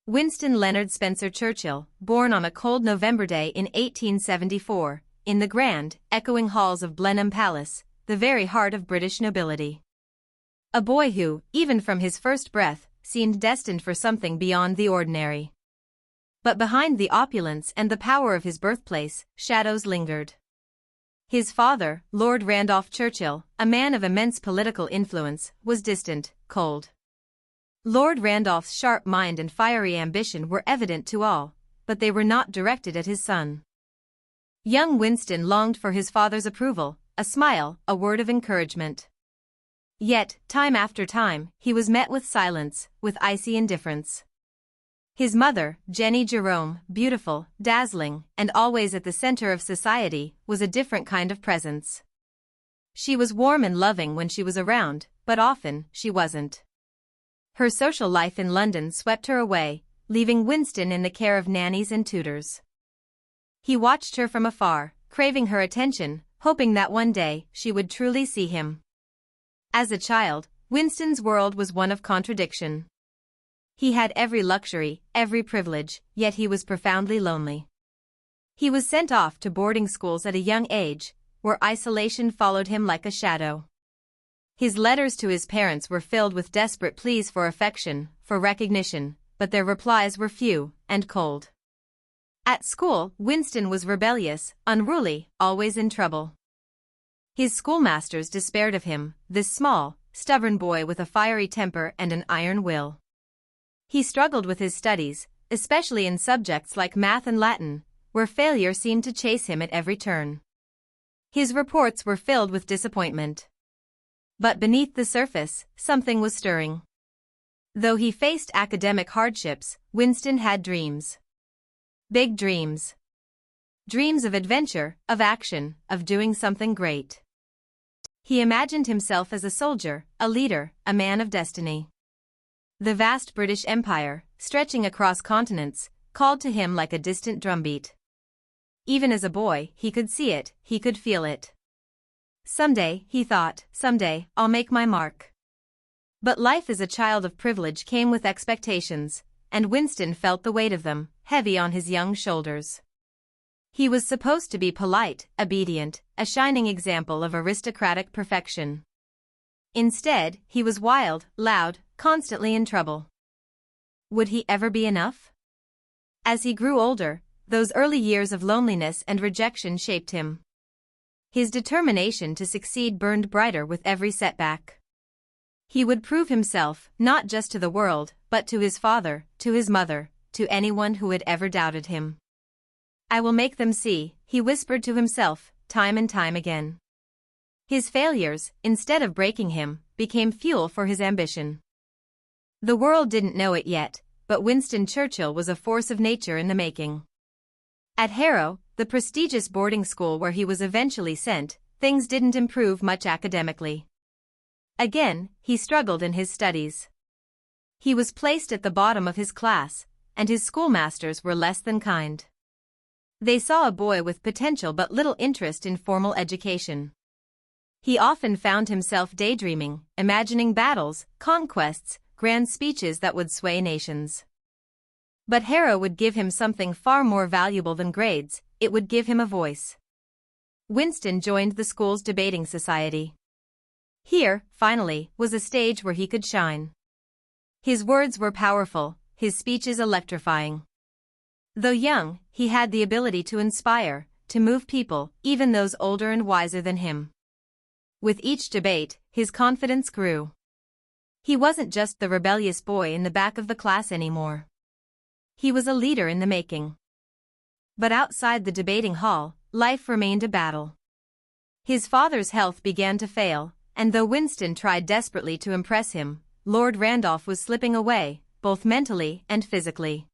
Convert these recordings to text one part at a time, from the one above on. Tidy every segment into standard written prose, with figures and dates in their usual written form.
Winston Leonard Spencer Churchill, born on a cold November day in 1874, in the grand, echoing halls of Blenheim Palace, the very heart of British nobility. A boy who, even from his first breath, seemed destined for something beyond the ordinary. But behind the opulence and the power of his birthplace, shadows lingered. His father, Lord Randolph Churchill, a man of immense political influence, was distant, cold. Lord Randolph's sharp mind and fiery ambition were evident to all, but they were not directed at his son. Young Winston longed for his father's approval, a smile, a word of encouragement. Yet, time after time, he was met with silence, with icy indifference. His mother, Jenny Jerome, beautiful, dazzling, and always at the center of society, was a different kind of presence. She was warm and loving when she was around, but often, she wasn't. Her social life in London swept her away, leaving Winston in the care of nannies and tutors. He watched her from afar, craving her attention, hoping that one day she would truly see him. As a child, Winston's world was one of contradiction. He had every luxury, every privilege, yet he was profoundly lonely. He was sent off to boarding schools at a young age, where isolation followed him like a shadow. His letters to his parents were filled with desperate pleas for affection, for recognition, but their replies were few and cold. At school, Winston was rebellious, unruly, always in trouble. His schoolmasters despaired of him, this small, stubborn boy with a fiery temper and an iron will. He struggled with his studies, especially in subjects like math and Latin, where failure seemed to chase him at every turn. His reports were filled with disappointment. But beneath the surface, something was stirring. Though he faced academic hardships, Winston had dreams. Big dreams. Dreams of adventure, of action, of doing something great. He imagined himself as a soldier, a leader, a man of destiny. The vast British Empire, stretching across continents, called to him like a distant drumbeat. Even as a boy, he could see it, he could feel it. Someday, he thought, someday, I'll make my mark. But life as a child of privilege came with expectations, and Winston felt the weight of them, heavy on his young shoulders. He was supposed to be polite, obedient, a shining example of aristocratic perfection. Instead, he was wild, loud, constantly in trouble. Would he ever be enough? As he grew older, those early years of loneliness and rejection shaped him. His determination to succeed burned brighter with every setback. He would prove himself, not just to the world, but to his father, to his mother, to anyone who had ever doubted him. I will make them see, he whispered to himself, time and time again. His failures, instead of breaking him, became fuel for his ambition. The world didn't know it yet, but Winston Churchill was a force of nature in the making. At Harrow, the prestigious boarding school where he was eventually sent, things didn't improve much academically. Again, he struggled in his studies. He was placed at the bottom of his class, and his schoolmasters were less than kind. They saw a boy with potential but little interest in formal education. He often found himself daydreaming, imagining battles, conquests, grand speeches that would sway nations. But Harrow would give him something far more valuable than grades, it would give him a voice. Winston joined the school's debating society. Here, finally, was a stage where he could shine. His words were powerful, his speeches electrifying. Though young, he had the ability to inspire, to move people, even those older and wiser than him. With each debate, his confidence grew. He wasn't just the rebellious boy in the back of the class anymore. He was a leader in the making. But outside the debating hall, life remained a battle. His father's health began to fail, and though Winston tried desperately to impress him, Lord Randolph was slipping away, both mentally and physically.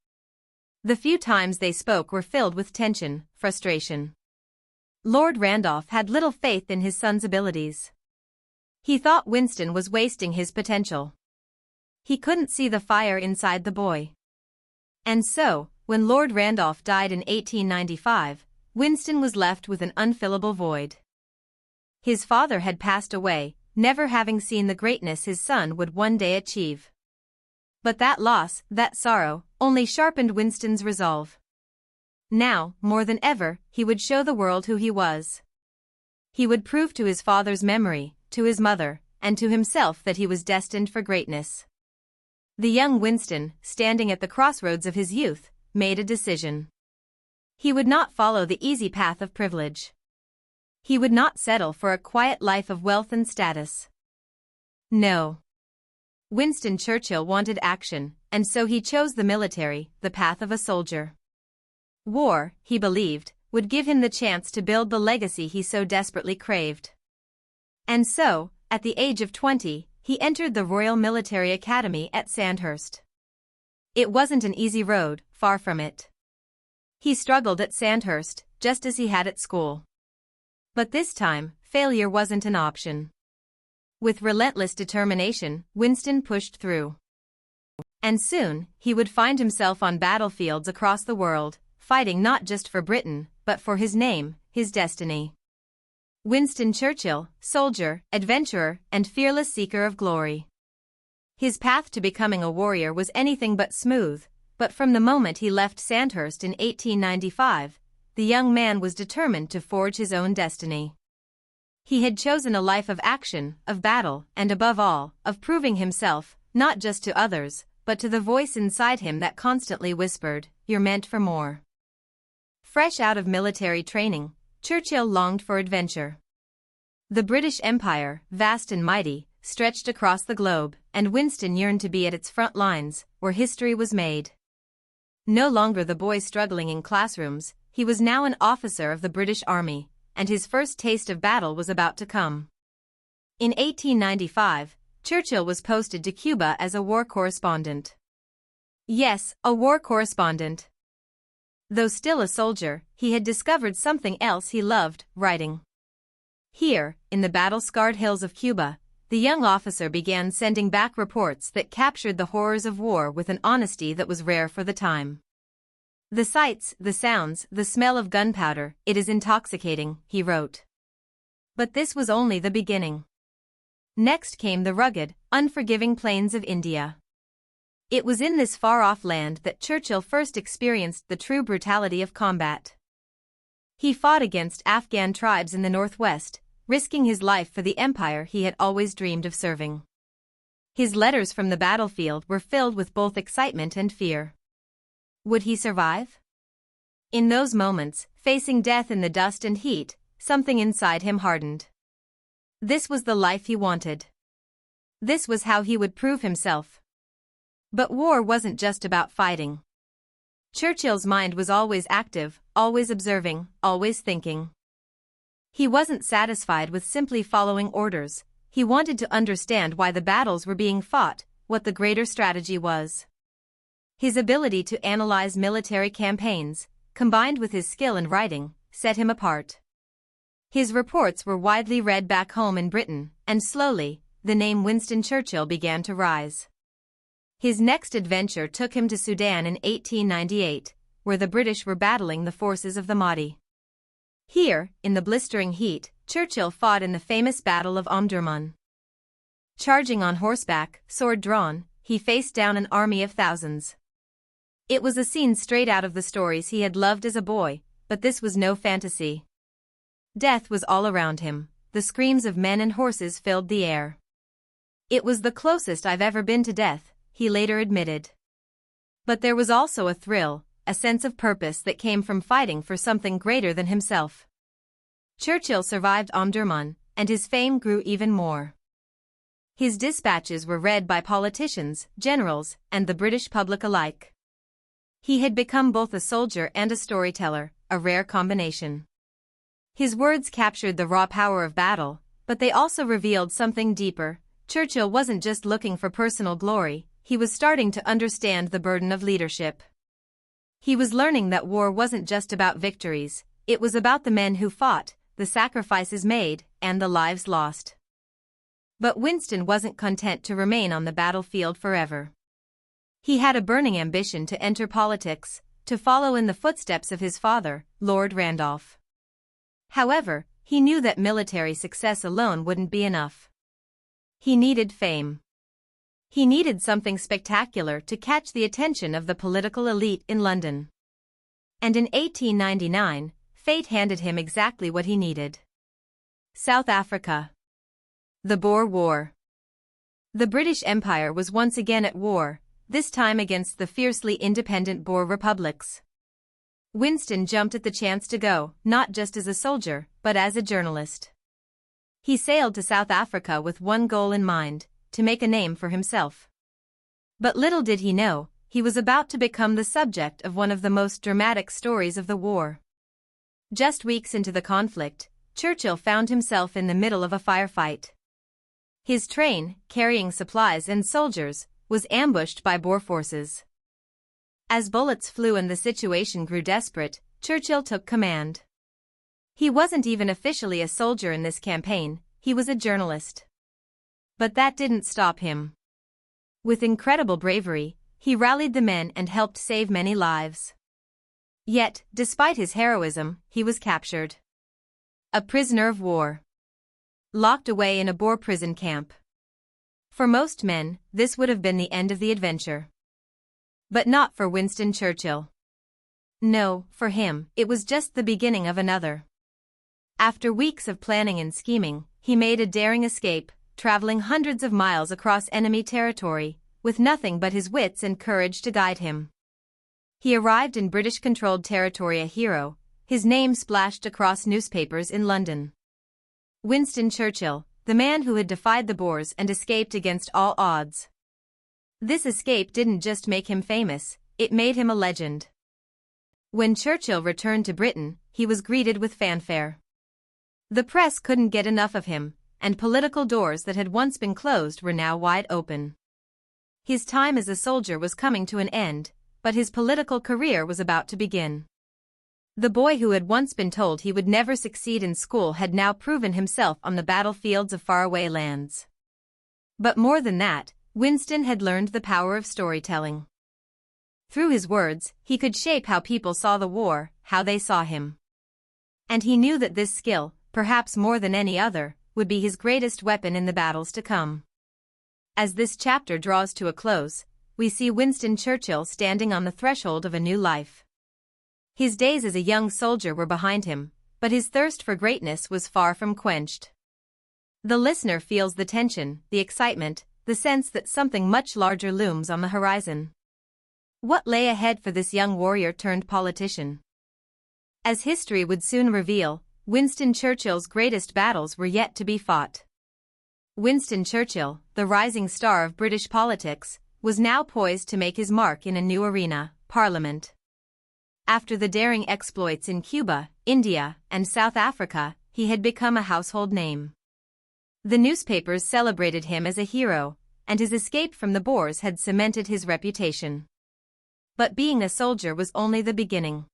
The few times they spoke were filled with tension, frustration. Lord Randolph had little faith in his son's abilities. He thought Winston was wasting his potential. He couldn't see the fire inside the boy. And so, when Lord Randolph died in 1895, Winston was left with an unfillable void. His father had passed away, never having seen the greatness his son would one day achieve. But that loss, that sorrow, only sharpened Winston's resolve. Now, more than ever, he would show the world who he was. He would prove to his father's memory, to his mother, and to himself that he was destined for greatness. The young Winston, standing at the crossroads of his youth, made a decision. He would not follow the easy path of privilege. He would not settle for a quiet life of wealth and status. No. Winston Churchill wanted action, and so he chose the military, the path of a soldier. War, he believed, would give him the chance to build the legacy he so desperately craved. And so, at the age of 20, he entered the Royal Military Academy at Sandhurst. It wasn't an easy road, far from it. He struggled at Sandhurst, just as he had at school. But this time, failure wasn't an option. With relentless determination, Winston pushed through. And soon, he would find himself on battlefields across the world, fighting not just for Britain, but for his name, his destiny. Winston Churchill, soldier, adventurer, and fearless seeker of glory. His path to becoming a warrior was anything but smooth, but from the moment he left Sandhurst in 1895, the young man was determined to forge his own destiny. He had chosen a life of action, of battle, and above all, of proving himself, not just to others, but to the voice inside him that constantly whispered, "You're meant for more." Fresh out of military training, Churchill longed for adventure. The British Empire, vast and mighty, stretched across the globe, and Winston yearned to be at its front lines, where history was made. No longer the boy struggling in classrooms, he was now an officer of the British Army, and his first taste of battle was about to come. In 1895, Churchill was posted to Cuba as a war correspondent. Yes, a war correspondent. Though still a soldier, he had discovered something else he loved, writing. Here, in the battle-scarred hills of Cuba, the young officer began sending back reports that captured the horrors of war with an honesty that was rare for the time. "The sights, the sounds, the smell of gunpowder, it is intoxicating," he wrote. But this was only the beginning. Next came the rugged, unforgiving plains of India. It was in this far-off land that Churchill first experienced the true brutality of combat. He fought against Afghan tribes in the northwest, risking his life for the empire he had always dreamed of serving. His letters from the battlefield were filled with both excitement and fear. Would he survive? In those moments, facing death in the dust and heat, something inside him hardened. This was the life he wanted. This was how he would prove himself. But war wasn't just about fighting. Churchill's mind was always active, always observing, always thinking. He wasn't satisfied with simply following orders. He wanted to understand why the battles were being fought, what the greater strategy was. His ability to analyze military campaigns, combined with his skill in writing, set him apart. His reports were widely read back home in Britain, and slowly, the name Winston Churchill began to rise. His next adventure took him to Sudan in 1898, where the British were battling the forces of the Mahdi. Here, in the blistering heat, Churchill fought in the famous Battle of Omdurman. Charging on horseback, sword drawn, he faced down an army of thousands. It was a scene straight out of the stories he had loved as a boy, but this was no fantasy. Death was all around him. The screams of men and horses filled the air. "It was the closest I've ever been to death," he later admitted. But there was also a thrill, a sense of purpose that came from fighting for something greater than himself. Churchill survived Omdurman, and his fame grew even more. His dispatches were read by politicians, generals, and the British public alike. He had become both a soldier and a storyteller, a rare combination. His words captured the raw power of battle, but they also revealed something deeper. Churchill wasn't just looking for personal glory, he was starting to understand the burden of leadership. He was learning that war wasn't just about victories, it was about the men who fought, the sacrifices made, and the lives lost. But Winston wasn't content to remain on the battlefield forever. He had a burning ambition to enter politics, to follow in the footsteps of his father, Lord Randolph. However, he knew that military success alone wouldn't be enough. He needed fame. He needed something spectacular to catch the attention of the political elite in London. And in 1899, fate handed him exactly what he needed. South Africa. The Boer War. The British Empire was once again at war, this time against the fiercely independent Boer republics. Winston jumped at the chance to go, not just as a soldier, but as a journalist. He sailed to South Africa with one goal in mind: to make a name for himself. But little did he know, he was about to become the subject of one of the most dramatic stories of the war. Just weeks into the conflict, Churchill found himself in the middle of a firefight. His train, carrying supplies and soldiers, was ambushed by Boer forces. As bullets flew and the situation grew desperate, Churchill took command. He wasn't even officially a soldier in this campaign, he was a journalist. But that didn't stop him. With incredible bravery, he rallied the men and helped save many lives. Yet, despite his heroism, he was captured. A prisoner of war. Locked away in a Boer prison camp. For most men, this would have been the end of the adventure. But not for Winston Churchill. No, for him, it was just the beginning of another. After weeks of planning and scheming, he made a daring escape, traveling hundreds of miles across enemy territory, with nothing but his wits and courage to guide him. He arrived in British-controlled territory a hero, his name splashed across newspapers in London. Winston Churchill, the man who had defied the Boers and escaped against all odds. This escape didn't just make him famous, it made him a legend. When Churchill returned to Britain, he was greeted with fanfare. The press couldn't get enough of him, and political doors that had once been closed were now wide open. His time as a soldier was coming to an end, but his political career was about to begin. The boy who had once been told he would never succeed in school had now proven himself on the battlefields of faraway lands. But more than that, Winston had learned the power of storytelling. Through his words, he could shape how people saw the war, how they saw him. And he knew that this skill, perhaps more than any other, would be his greatest weapon in the battles to come. As this chapter draws to a close, we see Winston Churchill standing on the threshold of a new life. His days as a young soldier were behind him, but his thirst for greatness was far from quenched. The listener feels the tension, the excitement, the sense that something much larger looms on the horizon. What lay ahead for this young warrior turned politician? As history would soon reveal, Winston Churchill's greatest battles were yet to be fought. Winston Churchill, the rising star of British politics, was now poised to make his mark in a new arena, Parliament. After the daring exploits in Cuba, India, and South Africa, he had become a household name. The newspapers celebrated him as a hero, and his escape from the Boers had cemented his reputation. But being a soldier was only the beginning.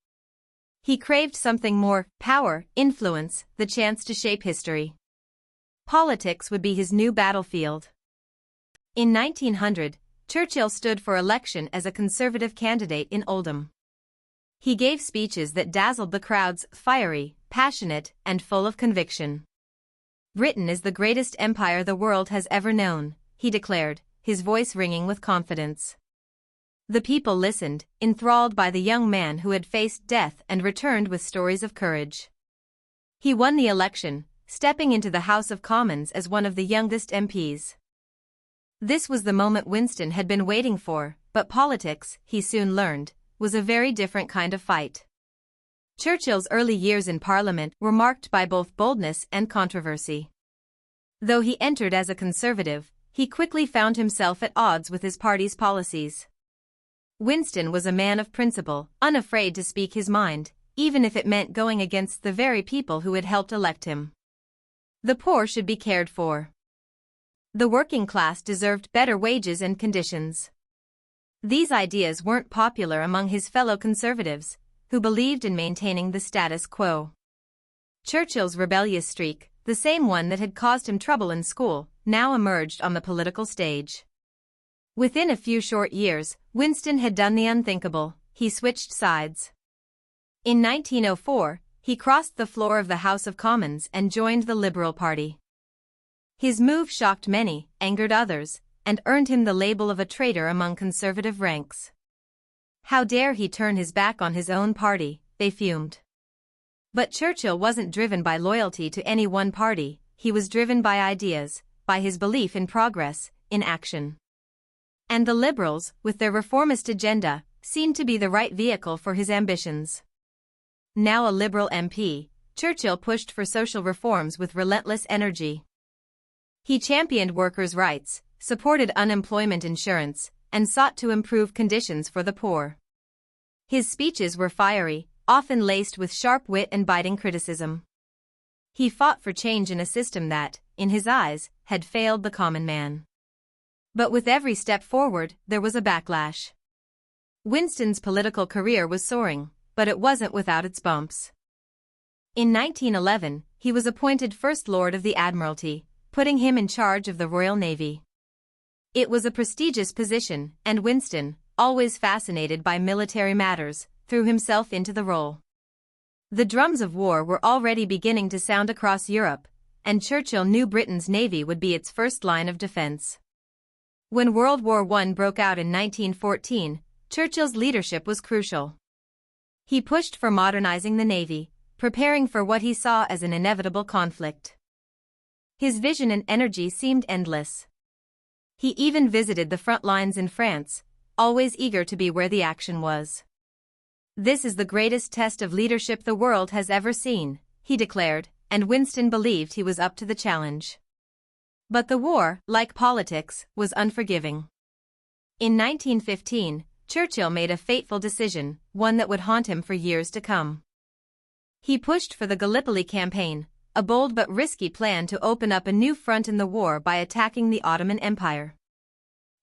He craved something more: power, influence, the chance to shape history. Politics would be his new battlefield. In 1900, Churchill stood for election as a Conservative candidate in Oldham. He gave speeches that dazzled the crowds, fiery, passionate, and full of conviction. "Britain is the greatest empire the world has ever known," he declared, his voice ringing with confidence. The people listened, enthralled by the young man who had faced death and returned with stories of courage. He won the election, stepping into the House of Commons as one of the youngest MPs. This was the moment Winston had been waiting for, but politics, he soon learned, was a very different kind of fight. Churchill's early years in Parliament were marked by both boldness and controversy. Though he entered as a Conservative, he quickly found himself at odds with his party's policies. Winston was a man of principle, unafraid to speak his mind, even if it meant going against the very people who had helped elect him. The poor should be cared for. The working class deserved better wages and conditions. These ideas weren't popular among his fellow Conservatives, who believed in maintaining the status quo. Churchill's rebellious streak, the same one that had caused him trouble in school, now emerged on the political stage. Within a few short years, Winston had done the unthinkable: he switched sides. In 1904, he crossed the floor of the House of Commons and joined the Liberal Party. His move shocked many, angered others, and earned him the label of a traitor among conservative ranks. How dare he turn his back on his own party, they fumed. But Churchill wasn't driven by loyalty to any one party, he was driven by ideas, by his belief in progress, in action. And the Liberals, with their reformist agenda, seemed to be the right vehicle for his ambitions. Now a Liberal MP, Churchill pushed for social reforms with relentless energy. He championed workers' rights, supported unemployment insurance, and sought to improve conditions for the poor. His speeches were fiery, often laced with sharp wit and biting criticism. He fought for change in a system that, in his eyes, had failed the common man. But with every step forward, there was a backlash. Winston's political career was soaring, but it wasn't without its bumps. In 1911, he was appointed First Lord of the Admiralty, putting him in charge of the Royal Navy. It was a prestigious position, and Winston, always fascinated by military matters, threw himself into the role. The drums of war were already beginning to sound across Europe, and Churchill knew Britain's navy would be its first line of defense. When World War I broke out in 1914, Churchill's leadership was crucial. He pushed for modernizing the navy, preparing for what he saw as an inevitable conflict. His vision and energy seemed endless. He even visited the front lines in France, always eager to be where the action was. "This is the greatest test of leadership the world has ever seen," he declared, and Winston believed he was up to the challenge. But the war, like politics, was unforgiving. In 1915, Churchill made a fateful decision, one that would haunt him for years to come. He pushed for the Gallipoli campaign, a bold but risky plan to open up a new front in the war by attacking the Ottoman Empire.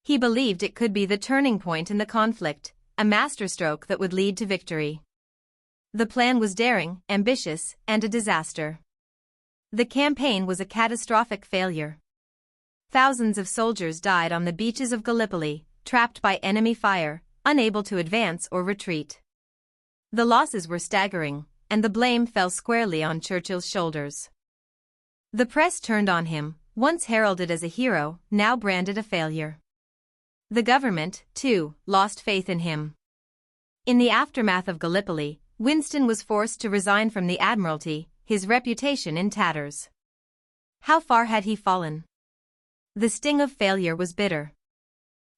He believed it could be the turning point in the conflict, a masterstroke that would lead to victory. The plan was daring, ambitious, and a disaster. The campaign was a catastrophic failure. Thousands of soldiers died on the beaches of Gallipoli, trapped by enemy fire, unable to advance or retreat. The losses were staggering, and the blame fell squarely on Churchill's shoulders. The press turned on him, once heralded as a hero, now branded a failure. The government, too, lost faith in him. In the aftermath of Gallipoli, Winston was forced to resign from the Admiralty, his reputation in tatters. How far had he fallen? The sting of failure was bitter.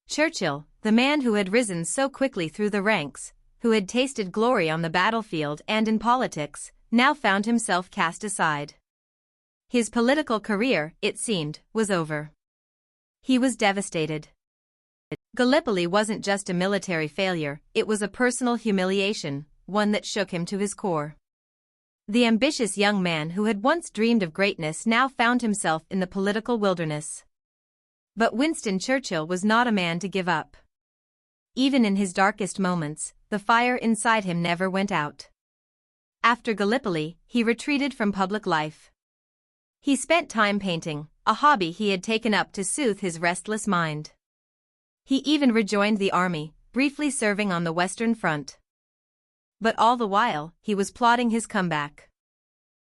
Churchill, the man who had risen so quickly through the ranks, who had tasted glory on the battlefield and in politics, now found himself cast aside. His political career, it seemed, was over. He was devastated. Gallipoli wasn't just a military failure, it was a personal humiliation, one that shook him to his core. The ambitious young man who had once dreamed of greatness now found himself in the political wilderness. But Winston Churchill was not a man to give up. Even in his darkest moments, the fire inside him never went out. After Gallipoli, he retreated from public life. He spent time painting, a hobby he had taken up to soothe his restless mind. He even rejoined the army, briefly serving on the Western Front. But all the while, he was plotting his comeback.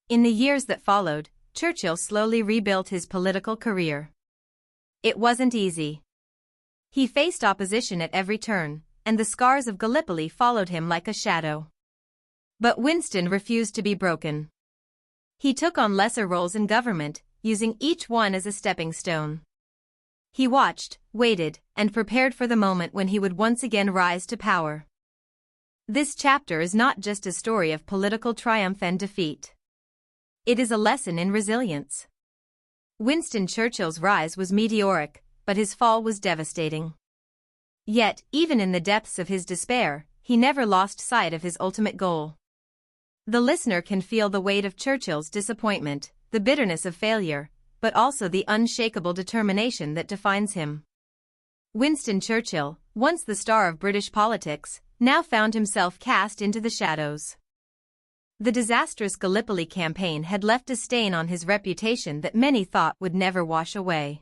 In the years that followed, Churchill slowly rebuilt his political career. It wasn't easy. He faced opposition at every turn, and the scars of Gallipoli followed him like a shadow. But Winston refused to be broken. He took on lesser roles in government, using each one as a stepping stone. He watched, waited, and prepared for the moment when he would once again rise to power. This chapter is not just a story of political triumph and defeat. It is a lesson in resilience. Winston Churchill's rise was meteoric, but his fall was devastating. Yet, even in the depths of his despair, he never lost sight of his ultimate goal. The listener can feel the weight of Churchill's disappointment, the bitterness of failure, but also the unshakable determination that defines him. Winston Churchill, once the star of British politics, now found himself cast into the shadows. The disastrous Gallipoli campaign had left a stain on his reputation that many thought would never wash away.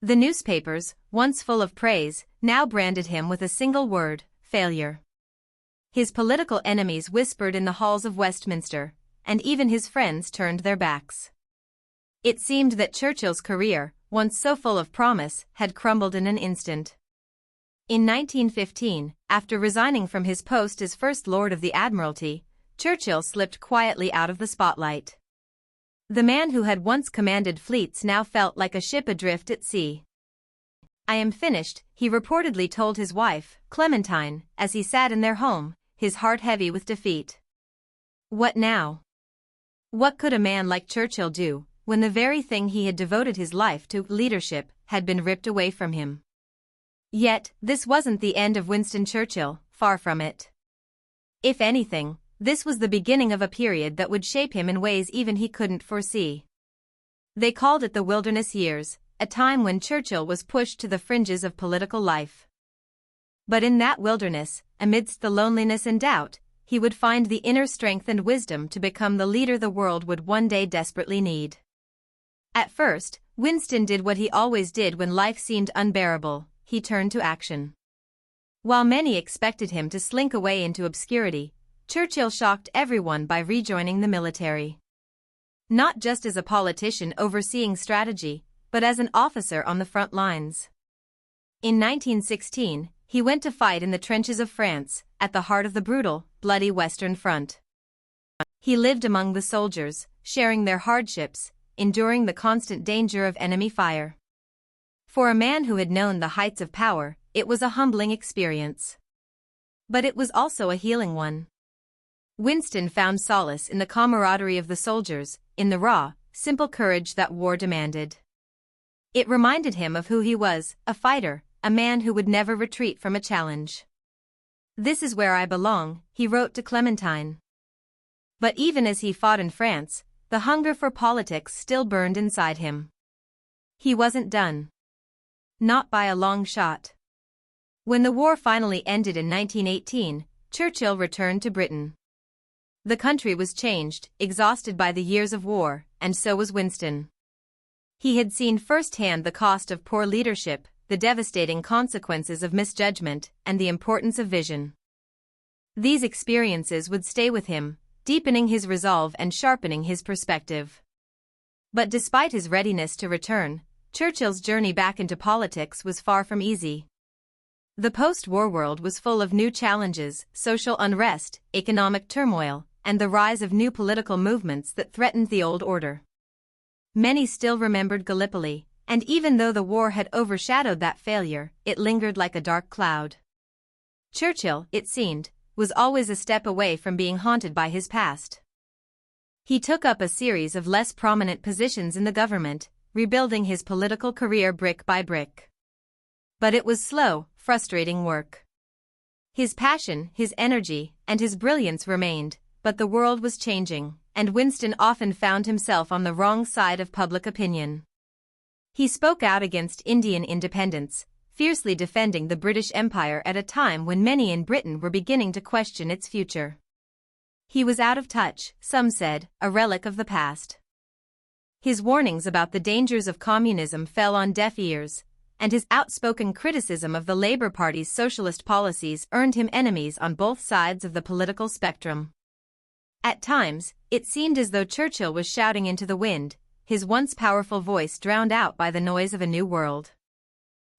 The newspapers, once full of praise, now branded him with a single word: failure. His political enemies whispered in the halls of Westminster, and even his friends turned their backs. It seemed that Churchill's career, once so full of promise, had crumbled in an instant. In 1915, after resigning from his post as First Lord of the Admiralty, Churchill slipped quietly out of the spotlight. The man who had once commanded fleets now felt like a ship adrift at sea. "I am finished," he reportedly told his wife, Clementine, as he sat in their home, his heart heavy with defeat. What now? What could a man like Churchill do, when the very thing he had devoted his life to, leadership, had been ripped away from him? Yet, this wasn't the end of Winston Churchill, far from it. If anything, this was the beginning of a period that would shape him in ways even he couldn't foresee. They called it the Wilderness Years, a time when Churchill was pushed to the fringes of political life. But in that wilderness, amidst the loneliness and doubt, he would find the inner strength and wisdom to become the leader the world would one day desperately need. At first, Winston did what he always did when life seemed unbearable: he turned to action. While many expected him to slink away into obscurity, Churchill shocked everyone by rejoining the military. Not just as a politician overseeing strategy, but as an officer on the front lines. In 1916, he went to fight in the trenches of France, at the heart of the brutal, bloody Western Front. He lived among the soldiers, sharing their hardships, enduring the constant danger of enemy fire. For a man who had known the heights of power, it was a humbling experience. But it was also a healing one. Winston found solace in the camaraderie of the soldiers, in the raw, simple courage that war demanded. It reminded him of who he was, a fighter, a man who would never retreat from a challenge. "This is where I belong," he wrote to Clementine. But even as he fought in France, the hunger for politics still burned inside him. He wasn't done. Not by a long shot. When the war finally ended in 1918, Churchill returned to Britain. The country was changed, exhausted by the years of war, and so was Winston. He had seen firsthand the cost of poor leadership, the devastating consequences of misjudgment, and the importance of vision. These experiences would stay with him, deepening his resolve and sharpening his perspective. But despite his readiness to return, Churchill's journey back into politics was far from easy. The post-war world was full of new challenges: social unrest, economic turmoil, and the rise of new political movements that threatened the old order. Many still remembered Gallipoli, and even though the war had overshadowed that failure, it lingered like a dark cloud. Churchill, it seemed, was always a step away from being haunted by his past. He took up a series of less prominent positions in the government, rebuilding his political career brick by brick. But it was slow, frustrating work. His passion, his energy, and his brilliance remained, but the world was changing, and Winston often found himself on the wrong side of public opinion. He spoke out against Indian independence, fiercely defending the British Empire at a time when many in Britain were beginning to question its future. He was out of touch, some said, a relic of the past. His warnings about the dangers of communism fell on deaf ears, and his outspoken criticism of the Labour Party's socialist policies earned him enemies on both sides of the political spectrum. At times, it seemed as though Churchill was shouting into the wind, his once powerful voice drowned out by the noise of a new world.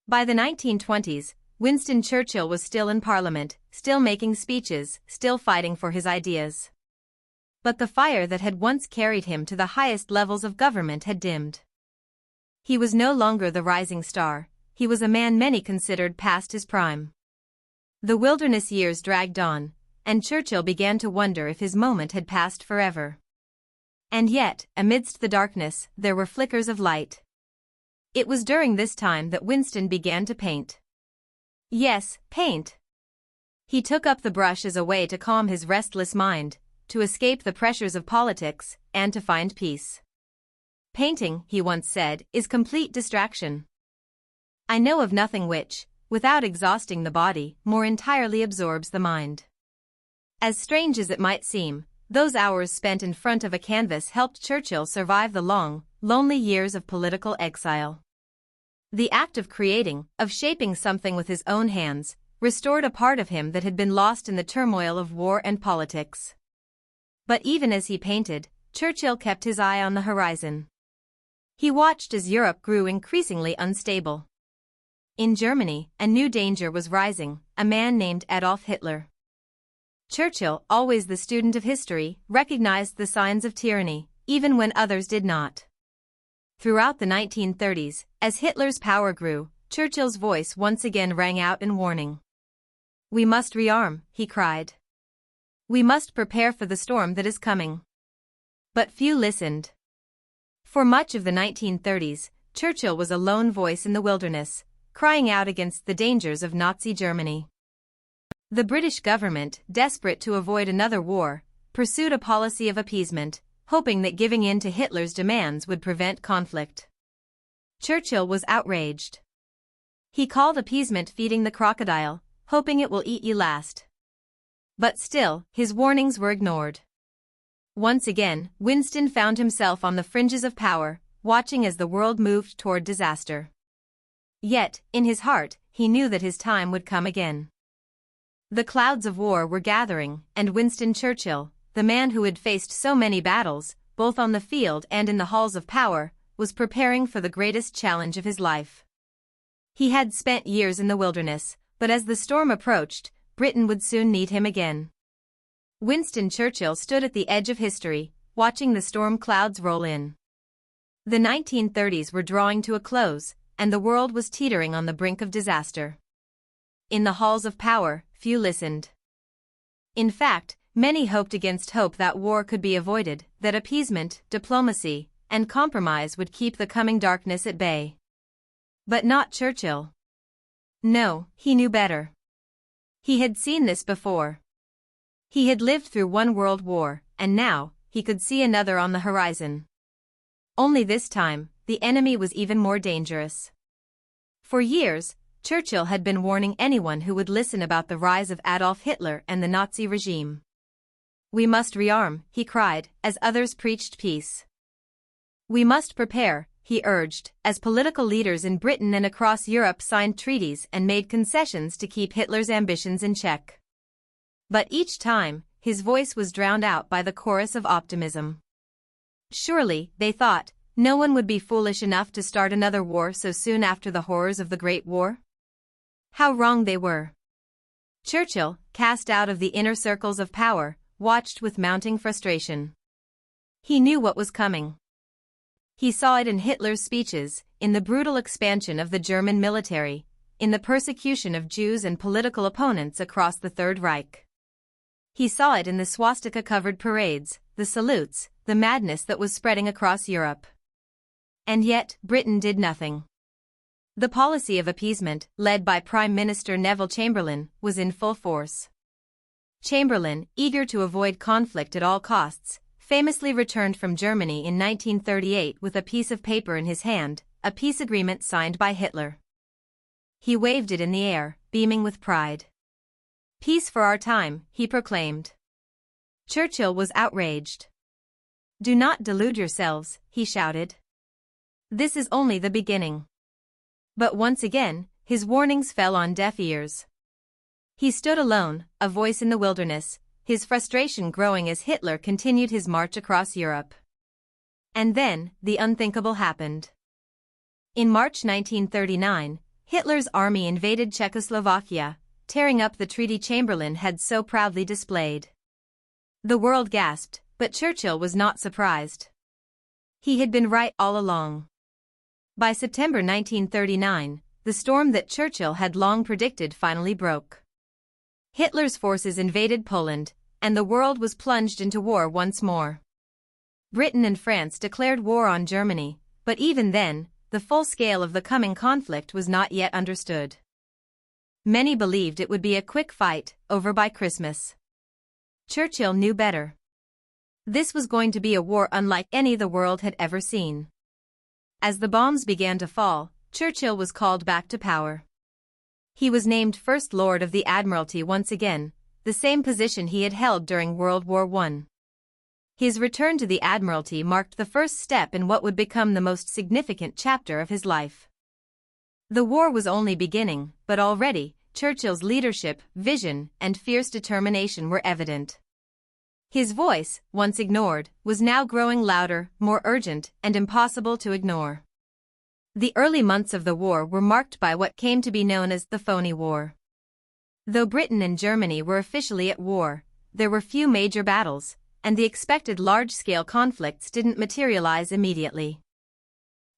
By the 1920s, Winston Churchill was still in Parliament, still making speeches, still fighting for his ideas. But the fire that had once carried him to the highest levels of government had dimmed. He was no longer the rising star, he was a man many considered past his prime. The wilderness years dragged on, and Churchill began to wonder if his moment had passed forever. And yet, amidst the darkness, there were flickers of light. It was during this time that Winston began to paint. Yes, paint. He took up the brush as a way to calm his restless mind, to escape the pressures of politics, and to find peace. "Painting," he once said, "is complete distraction. I know of nothing which, without exhausting the body, more entirely absorbs the mind." As strange as it might seem, those hours spent in front of a canvas helped Churchill survive the long, lonely years of political exile. The act of creating, of shaping something with his own hands, restored a part of him that had been lost in the turmoil of war and politics. But even as he painted, Churchill kept his eye on the horizon. He watched as Europe grew increasingly unstable. In Germany, a new danger was rising, a man named Adolf Hitler. Churchill, always the student of history, recognized the signs of tyranny, even when others did not. Throughout the 1930s, as Hitler's power grew, Churchill's voice once again rang out in warning. "We must rearm," he cried. "We must prepare for the storm that is coming." But few listened. For much of the 1930s, Churchill was a lone voice in the wilderness, crying out against the dangers of Nazi Germany. The British government, desperate to avoid another war, pursued a policy of appeasement, hoping that giving in to Hitler's demands would prevent conflict. Churchill was outraged. He called appeasement feeding the crocodile, hoping it will eat you last. But still, his warnings were ignored. Once again, Winston found himself on the fringes of power, watching as the world moved toward disaster. Yet, in his heart, he knew that his time would come again. The clouds of war were gathering, and Winston Churchill, the man who had faced so many battles, both on the field and in the halls of power, was preparing for the greatest challenge of his life. He had spent years in the wilderness, but as the storm approached, Britain would soon need him again. Winston Churchill stood at the edge of history, watching the storm clouds roll in. The 1930s were drawing to a close, and the world was teetering on the brink of disaster. In the halls of power, few listened. In fact, many hoped against hope that war could be avoided, that appeasement, diplomacy, and compromise would keep the coming darkness at bay. But not Churchill. No, he knew better. He had seen this before. He had lived through one world war, and now, he could see another on the horizon. Only this time, the enemy was even more dangerous. For years, Churchill had been warning anyone who would listen about the rise of Adolf Hitler and the Nazi regime. "We must rearm," he cried, as others preached peace. "We must prepare," he urged, as political leaders in Britain and across Europe signed treaties and made concessions to keep Hitler's ambitions in check. But each time, his voice was drowned out by the chorus of optimism. Surely, they thought, no one would be foolish enough to start another war so soon after the horrors of the Great War? How wrong they were. Churchill, cast out of the inner circles of power, watched with mounting frustration. He knew what was coming. He saw it in Hitler's speeches, in the brutal expansion of the German military, in the persecution of Jews and political opponents across the Third Reich. He saw it in the swastika-covered parades, the salutes, the madness that was spreading across Europe. And yet, Britain did nothing. The policy of appeasement, led by Prime Minister Neville Chamberlain, was in full force. Chamberlain, eager to avoid conflict at all costs, famously returned from Germany in 1938 with a piece of paper in his hand, a peace agreement signed by Hitler. He waved it in the air, beaming with pride. "Peace for our time," he proclaimed. Churchill was outraged. "Do not delude yourselves," he shouted. "This is only the beginning." But once again, his warnings fell on deaf ears. He stood alone, a voice in the wilderness, his frustration growing as Hitler continued his march across Europe. And then, the unthinkable happened. In March 1939, Hitler's army invaded Czechoslovakia, tearing up the treaty Chamberlain had so proudly displayed. The world gasped, but Churchill was not surprised. He had been right all along. By September 1939, the storm that Churchill had long predicted finally broke. Hitler's forces invaded Poland, and the world was plunged into war once more. Britain and France declared war on Germany, but even then, the full scale of the coming conflict was not yet understood. Many believed it would be a quick fight, over by Christmas. Churchill knew better. This was going to be a war unlike any the world had ever seen. As the bombs began to fall, Churchill was called back to power. He was named First Lord of the Admiralty once again, the same position he had held during World War I. His return to the Admiralty marked the first step in what would become the most significant chapter of his life. The war was only beginning, but already, Churchill's leadership, vision, and fierce determination were evident. His voice, once ignored, was now growing louder, more urgent, and impossible to ignore. The early months of the war were marked by what came to be known as the Phony War. Though Britain and Germany were officially at war, there were few major battles, and the expected large-scale conflicts didn't materialize immediately.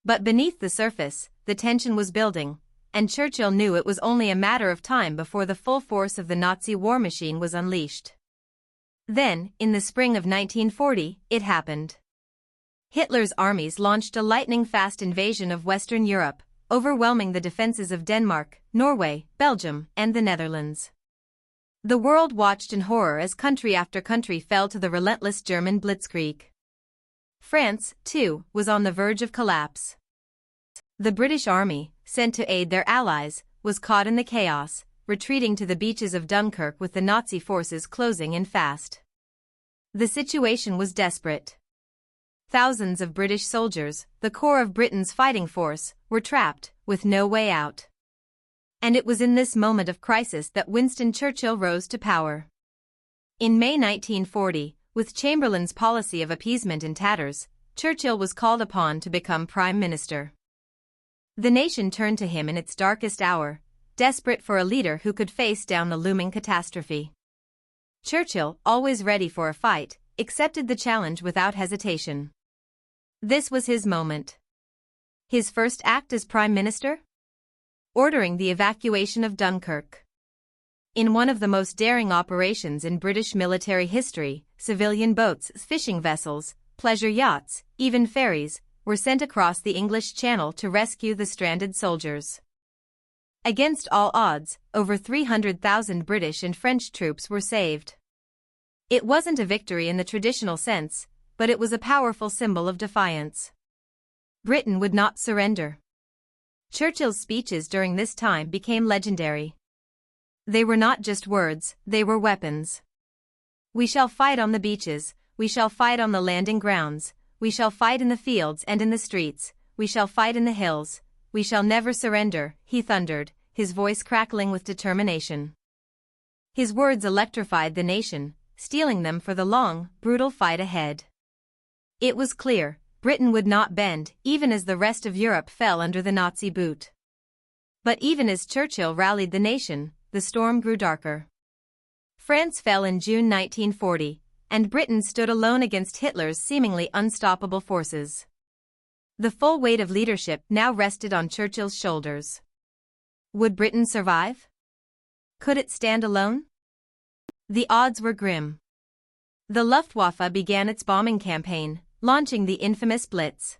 But beneath the surface, the tension was building, and Churchill knew it was only a matter of time before the full force of the Nazi war machine was unleashed. Then, in the spring of 1940, it happened. Hitler's armies launched a lightning-fast invasion of Western Europe, overwhelming the defenses of Denmark, Norway, Belgium, and the Netherlands. The world watched in horror as country after country fell to the relentless German blitzkrieg. France, too, was on the verge of collapse. The British Army, sent to aid their allies, was caught in the chaos, retreating to the beaches of Dunkirk with the Nazi forces closing in fast. The situation was desperate. Thousands of British soldiers, the core of Britain's fighting force, were trapped, with no way out. And it was in this moment of crisis that Winston Churchill rose to power. In May 1940, with Chamberlain's policy of appeasement in tatters, Churchill was called upon to become Prime Minister. The nation turned to him in its darkest hour, desperate for a leader who could face down the looming catastrophe. Churchill, always ready for a fight, accepted the challenge without hesitation. This was his moment. His first act as Prime Minister? Ordering the evacuation of Dunkirk. In one of the most daring operations in British military history, civilian boats, fishing vessels, pleasure yachts, even ferries, were sent across the English Channel to rescue the stranded soldiers. Against all odds, over 300,000 British and French troops were saved. It wasn't a victory in the traditional sense, but it was a powerful symbol of defiance. Britain would not surrender. Churchill's speeches during this time became legendary. They were not just words, they were weapons. We shall fight on the beaches, we shall fight on the landing grounds, we shall fight in the fields and in the streets, we shall fight in the hills, we shall never surrender, he thundered, his voice crackling with determination. His words electrified the nation, steeling them for the long, brutal fight ahead. It was clear, Britain would not bend, even as the rest of Europe fell under the Nazi boot. But even as Churchill rallied the nation, the storm grew darker. France fell in June 1940, and Britain stood alone against Hitler's seemingly unstoppable forces. The full weight of leadership now rested on Churchill's shoulders. Would Britain survive? Could it stand alone? The odds were grim. The Luftwaffe began its bombing campaign, launching the infamous Blitz.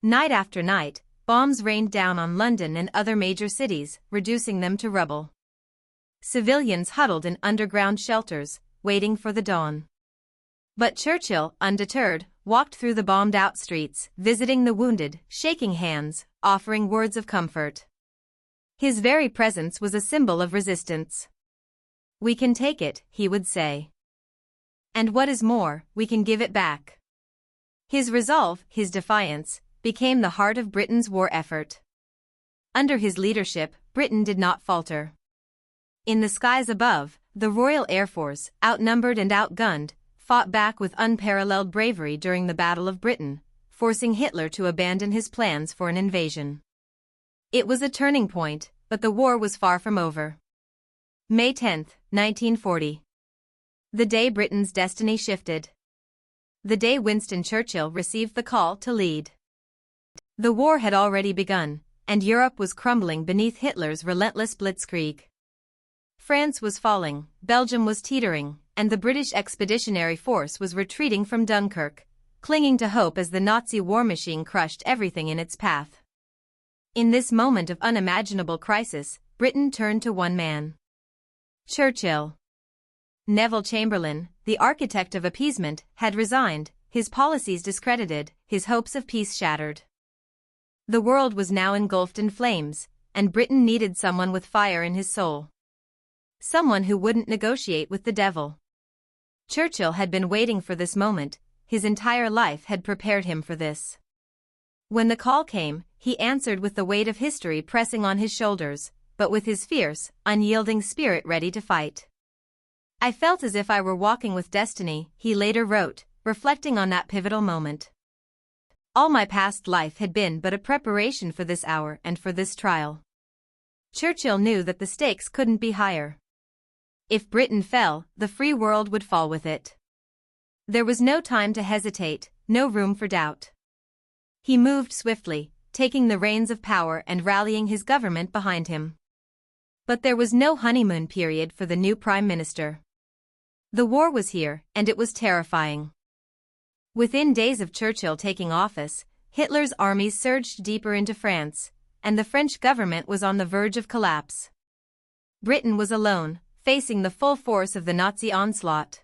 Night after night, bombs rained down on London and other major cities, reducing them to rubble. Civilians huddled in underground shelters, waiting for the dawn. But Churchill, undeterred, walked through the bombed-out streets, visiting the wounded, shaking hands, offering words of comfort. His very presence was a symbol of resistance. "We can take it," he would say. "And what is more, we can give it back." His resolve, his defiance, became the heart of Britain's war effort. Under his leadership, Britain did not falter. In the skies above, the Royal Air Force, outnumbered and outgunned, fought back with unparalleled bravery during the Battle of Britain, forcing Hitler to abandon his plans for an invasion. It was a turning point, but the war was far from over. May 10, 1940. The day Britain's destiny shifted. The day Winston Churchill received the call to lead. The war had already begun, and Europe was crumbling beneath Hitler's relentless blitzkrieg. France was falling, Belgium was teetering, and the British Expeditionary Force was retreating from Dunkirk, clinging to hope as the Nazi war machine crushed everything in its path. In this moment of unimaginable crisis, Britain turned to one man. Churchill. Neville Chamberlain, the architect of appeasement, had resigned, his policies discredited, his hopes of peace shattered. The world was now engulfed in flames, and Britain needed someone with fire in his soul. Someone who wouldn't negotiate with the devil. Churchill had been waiting for this moment, his entire life had prepared him for this. When the call came, he answered with the weight of history pressing on his shoulders, but with his fierce, unyielding spirit ready to fight. "I felt as if I were walking with destiny," he later wrote, reflecting on that pivotal moment. "All my past life had been but a preparation for this hour and for this trial." Churchill knew that the stakes couldn't be higher. If Britain fell, the free world would fall with it. There was no time to hesitate, no room for doubt. He moved swiftly, taking the reins of power and rallying his government behind him. But there was no honeymoon period for the new prime minister. The war was here, and it was terrifying. Within days of Churchill taking office, Hitler's armies surged deeper into France, and the French government was on the verge of collapse. Britain was alone, facing the full force of the Nazi onslaught.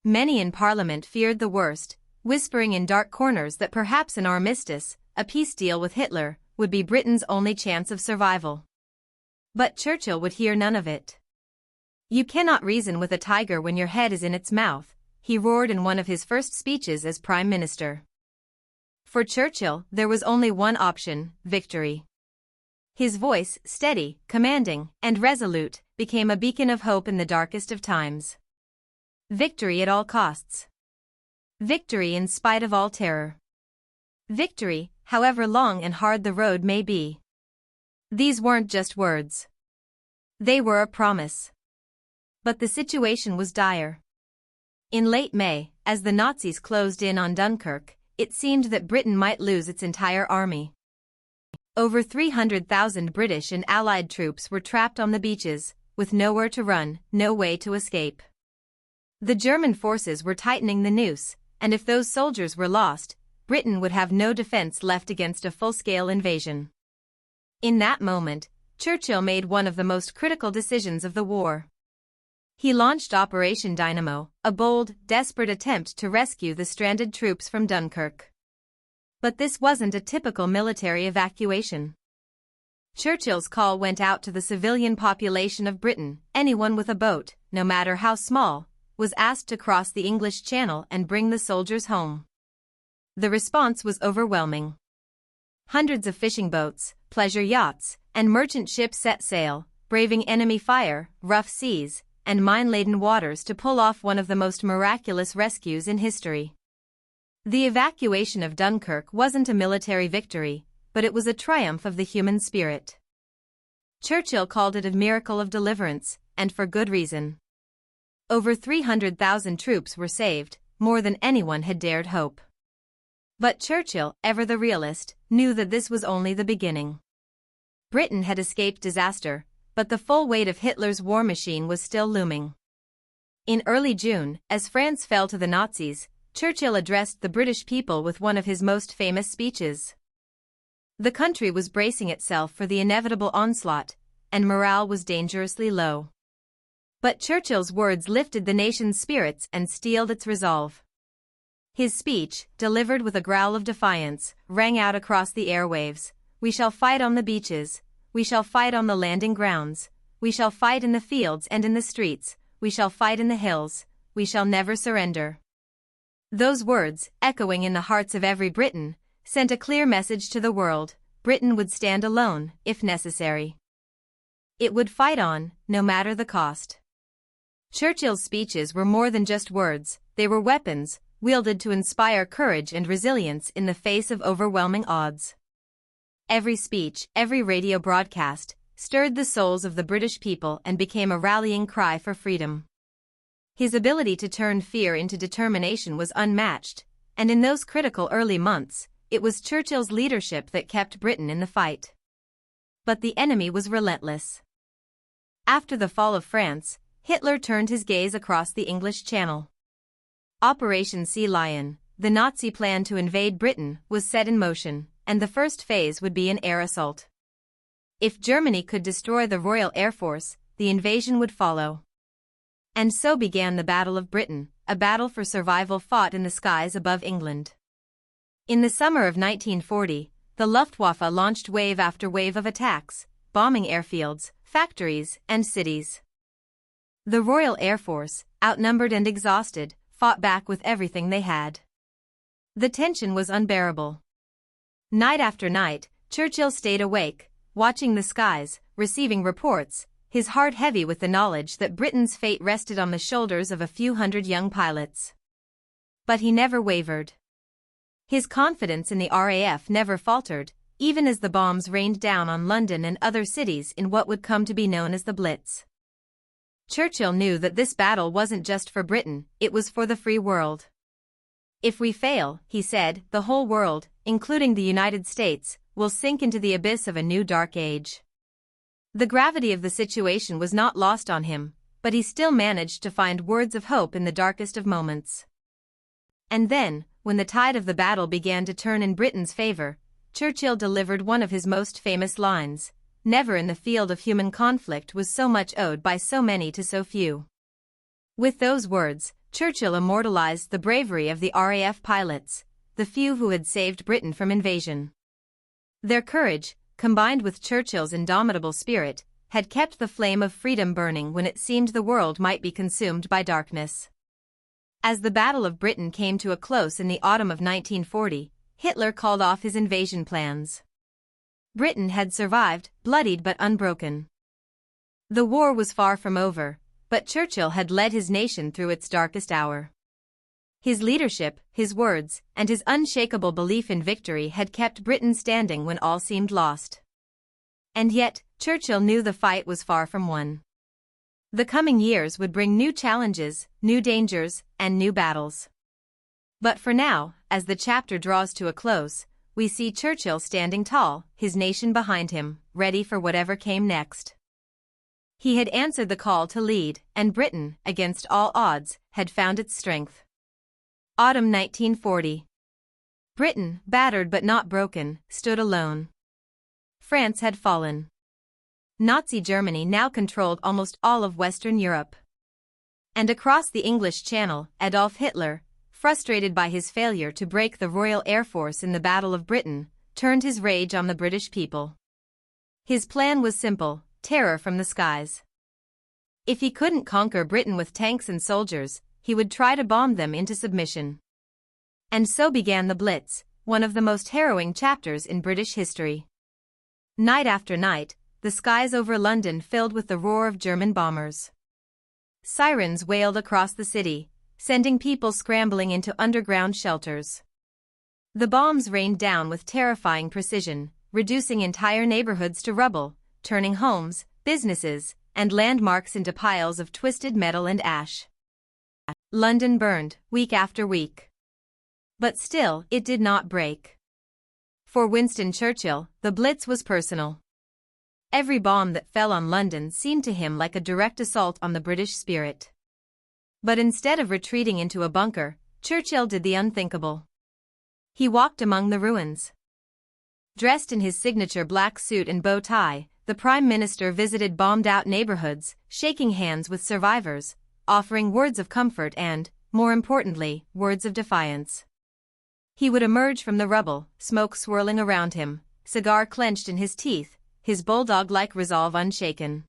Many in Parliament feared the worst, whispering in dark corners that perhaps an armistice, a peace deal with Hitler, would be Britain's only chance of survival. But Churchill would hear none of it. "You cannot reason with a tiger when your head is in its mouth," he roared in one of his first speeches as Prime Minister. For Churchill, there was only one option: victory. His voice, steady, commanding, and resolute, became a beacon of hope in the darkest of times. Victory at all costs. Victory in spite of all terror. Victory, however long and hard the road may be. These weren't just words. They were a promise. But the situation was dire. In late May, as the Nazis closed in on Dunkirk, it seemed that Britain might lose its entire army. Over 300,000 British and Allied troops were trapped on the beaches, with nowhere to run, no way to escape. The German forces were tightening the noose, and if those soldiers were lost, Britain would have no defense left against a full-scale invasion. In that moment, Churchill made one of the most critical decisions of the war. He launched Operation Dynamo, a bold, desperate attempt to rescue the stranded troops from Dunkirk. But this wasn't a typical military evacuation. Churchill's call went out to the civilian population of Britain. Anyone with a boat, no matter how small, was asked to cross the English Channel and bring the soldiers home. The response was overwhelming. Hundreds of fishing boats, pleasure yachts, and merchant ships set sail, braving enemy fire, rough seas, and mine-laden waters to pull off one of the most miraculous rescues in history. The evacuation of Dunkirk wasn't a military victory, but it was a triumph of the human spirit. Churchill called it a miracle of deliverance, and for good reason. Over 300,000 troops were saved, more than anyone had dared hope. But Churchill, ever the realist, knew that this was only the beginning. Britain had escaped disaster, but the full weight of Hitler's war machine was still looming. In early June, as France fell to the Nazis, Churchill addressed the British people with one of his most famous speeches. The country was bracing itself for the inevitable onslaught, and morale was dangerously low. But Churchill's words lifted the nation's spirits and steeled its resolve. His speech, delivered with a growl of defiance, rang out across the airwaves. "We shall fight on the beaches, we shall fight on the landing grounds, we shall fight in the fields and in the streets, we shall fight in the hills, we shall never surrender." Those words, echoing in the hearts of every Briton, sent a clear message to the world: Britain would stand alone, if necessary. It would fight on, no matter the cost. Churchill's speeches were more than just words, they were weapons, wielded to inspire courage and resilience in the face of overwhelming odds. Every speech, every radio broadcast, stirred the souls of the British people and became a rallying cry for freedom. His ability to turn fear into determination was unmatched, and in those critical early months, it was Churchill's leadership that kept Britain in the fight. But the enemy was relentless. After the fall of France, Hitler turned his gaze across the English Channel. Operation Sea Lion, the Nazi plan to invade Britain, was set in motion, and the first phase would be an air assault. If Germany could destroy the Royal Air Force, the invasion would follow. And so began the Battle of Britain, a battle for survival fought in the skies above England. In the summer of 1940, the Luftwaffe launched wave after wave of attacks, bombing airfields, factories, and cities. The Royal Air Force, outnumbered and exhausted, fought back with everything they had. The tension was unbearable. Night after night, Churchill stayed awake, watching the skies, receiving reports, his heart heavy with the knowledge that Britain's fate rested on the shoulders of a few hundred young pilots. But he never wavered. His confidence in the RAF never faltered, even as the bombs rained down on London and other cities in what would come to be known as the Blitz. Churchill knew that this battle wasn't just for Britain, it was for the free world. If we fail, he said, the whole world, including the United States, will sink into the abyss of a new dark age. The gravity of the situation was not lost on him, but he still managed to find words of hope in the darkest of moments. And then, when the tide of the battle began to turn in Britain's favor, Churchill delivered one of his most famous lines: "Never in the field of human conflict was so much owed by so many to so few." With those words, Churchill immortalized the bravery of the RAF pilots, the few who had saved Britain from invasion. Their courage, combined with Churchill's indomitable spirit, had kept the flame of freedom burning when it seemed the world might be consumed by darkness. As the Battle of Britain came to a close in the autumn of 1940, Hitler called off his invasion plans. Britain had survived, bloodied but unbroken. The war was far from over, but Churchill had led his nation through its darkest hour. His leadership, his words, and his unshakable belief in victory had kept Britain standing when all seemed lost. And yet, Churchill knew the fight was far from won. The coming years would bring new challenges, new dangers, and new battles. But for now, as the chapter draws to a close, we see Churchill standing tall, his nation behind him, ready for whatever came next. He had answered the call to lead, and Britain, against all odds, had found its strength. Autumn 1940. Britain, battered but not broken, stood alone. France had fallen. Nazi Germany now controlled almost all of Western Europe. And across the English Channel, Adolf Hitler, frustrated by his failure to break the Royal Air Force in the Battle of Britain, turned his rage on the British people. His plan was simple: terror from the skies. If he couldn't conquer Britain with tanks and soldiers, he would try to bomb them into submission. And so began the Blitz, one of the most harrowing chapters in British history. Night after night, the skies over London filled with the roar of German bombers. Sirens wailed across the city, sending people scrambling into underground shelters. The bombs rained down with terrifying precision, reducing entire neighborhoods to rubble, turning homes, businesses, and landmarks into piles of twisted metal and ash. London burned, week after week. But still, it did not break. For Winston Churchill, the Blitz was personal. Every bomb that fell on London seemed to him like a direct assault on the British spirit. But instead of retreating into a bunker, Churchill did the unthinkable. He walked among the ruins. Dressed in his signature black suit and bow tie, the Prime Minister visited bombed-out neighborhoods, shaking hands with survivors, offering words of comfort and, more importantly, words of defiance. He would emerge from the rubble, smoke swirling around him, cigar clenched in his teeth, his bulldog-like resolve unshaken.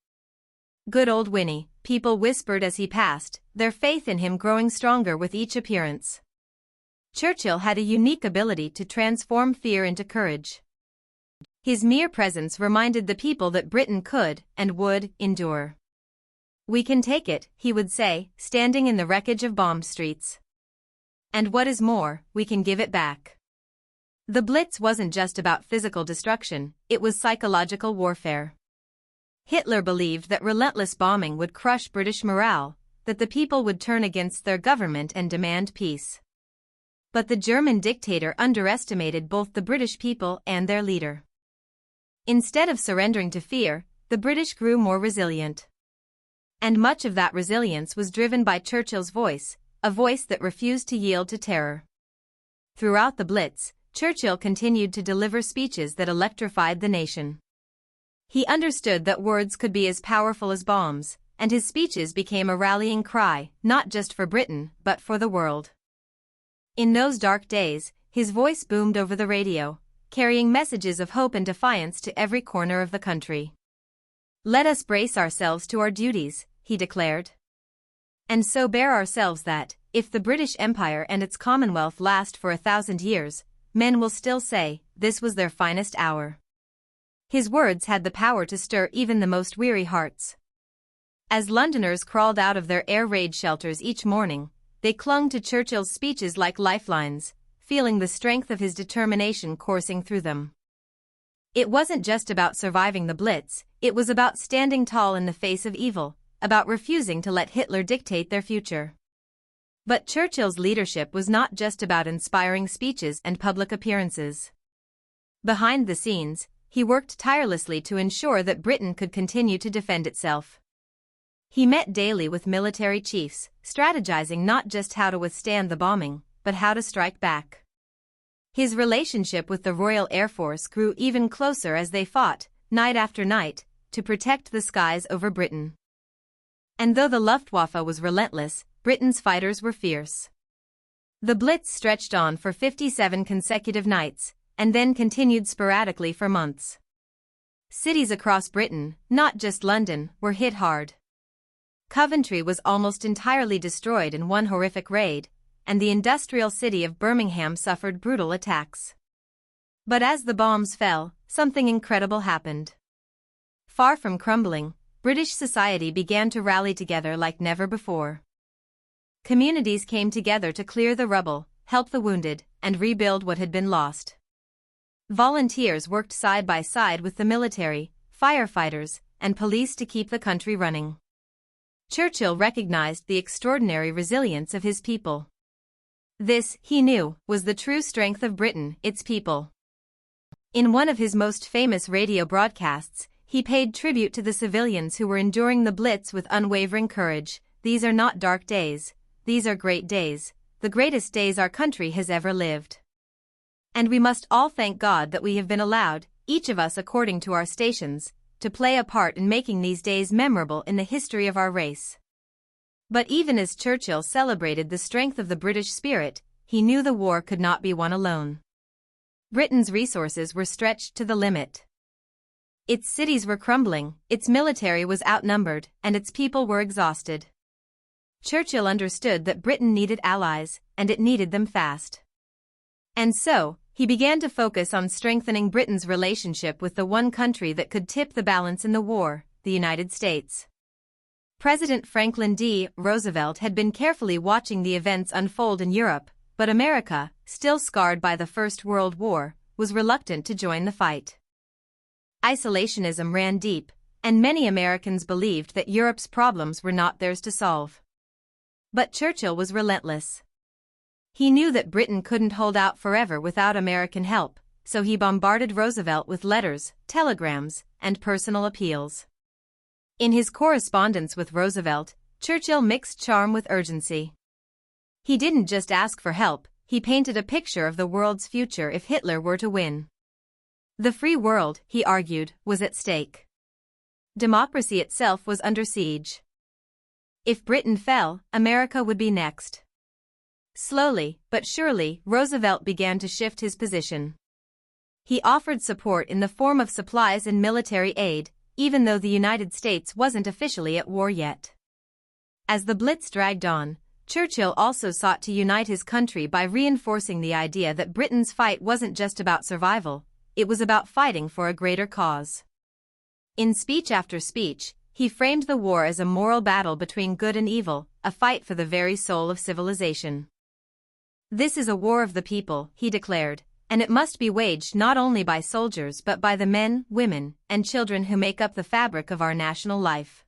"Good old Winnie," people whispered as he passed, their faith in him growing stronger with each appearance. Churchill had a unique ability to transform fear into courage. His mere presence reminded the people that Britain could, and would, endure. "We can take it," he would say, standing in the wreckage of bombed streets. "And what is more, we can give it back." The Blitz wasn't just about physical destruction, it was psychological warfare. Hitler believed that relentless bombing would crush British morale, that the people would turn against their government and demand peace. But the German dictator underestimated both the British people and their leader. Instead of surrendering to fear, the British grew more resilient. And much of that resilience was driven by Churchill's voice, a voice that refused to yield to terror. Throughout the Blitz, Churchill continued to deliver speeches that electrified the nation. He understood that words could be as powerful as bombs, and his speeches became a rallying cry, not just for Britain, but for the world. In those dark days, his voice boomed over the radio, carrying messages of hope and defiance to every corner of the country. "Let us brace ourselves to our duties," he declared. "And so bear ourselves that, if the British Empire and its Commonwealth last for 1,000 years, men will still say, this was their finest hour." His words had the power to stir even the most weary hearts. As Londoners crawled out of their air raid shelters each morning, they clung to Churchill's speeches like lifelines, feeling the strength of his determination coursing through them. It wasn't just about surviving the Blitz, it was about standing tall in the face of evil, about refusing to let Hitler dictate their future. But Churchill's leadership was not just about inspiring speeches and public appearances. Behind the scenes, he worked tirelessly to ensure that Britain could continue to defend itself. He met daily with military chiefs, strategizing not just how to withstand the bombing, but how to strike back. His relationship with the Royal Air Force grew even closer as they fought, night after night, to protect the skies over Britain. And though the Luftwaffe was relentless, Britain's fighters were fierce. The Blitz stretched on for 57 consecutive nights, and then continued sporadically for months. Cities across Britain, not just London, were hit hard. Coventry was almost entirely destroyed in one horrific raid, and the industrial city of Birmingham suffered brutal attacks. But as the bombs fell, something incredible happened. Far from crumbling, British society began to rally together like never before. Communities came together to clear the rubble, help the wounded, and rebuild what had been lost. Volunteers worked side by side with the military, firefighters, and police to keep the country running. Churchill recognized the extraordinary resilience of his people. This, he knew, was the true strength of Britain, its people. In one of his most famous radio broadcasts, he paid tribute to the civilians who were enduring the Blitz with unwavering courage. "These are not dark days, these are great days, the greatest days our country has ever lived. And we must all thank God that we have been allowed, each of us according to our stations, to play a part in making these days memorable in the history of our race." But even as Churchill celebrated the strength of the British spirit, he knew the war could not be won alone. Britain's resources were stretched to the limit. Its cities were crumbling, its military was outnumbered, and its people were exhausted. Churchill understood that Britain needed allies, and it needed them fast. And so, he began to focus on strengthening Britain's relationship with the one country that could tip the balance in the war, the United States. President Franklin D. Roosevelt had been carefully watching the events unfold in Europe, but America, still scarred by the First World War, was reluctant to join the fight. Isolationism ran deep, and many Americans believed that Europe's problems were not theirs to solve. But Churchill was relentless. He knew that Britain couldn't hold out forever without American help, so he bombarded Roosevelt with letters, telegrams, and personal appeals. In his correspondence with Roosevelt, Churchill mixed charm with urgency. He didn't just ask for help, he painted a picture of the world's future if Hitler were to win. The free world, he argued, was at stake. Democracy itself was under siege. If Britain fell, America would be next. Slowly, but surely, Roosevelt began to shift his position. He offered support in the form of supplies and military aid, even though the United States wasn't officially at war yet. As the Blitz dragged on, Churchill also sought to unite his country by reinforcing the idea that Britain's fight wasn't just about survival, it was about fighting for a greater cause. In speech after speech, he framed the war as a moral battle between good and evil, a fight for the very soul of civilization. "This is a war of the people," he declared, "and it must be waged not only by soldiers but by the men, women, and children who make up the fabric of our national life."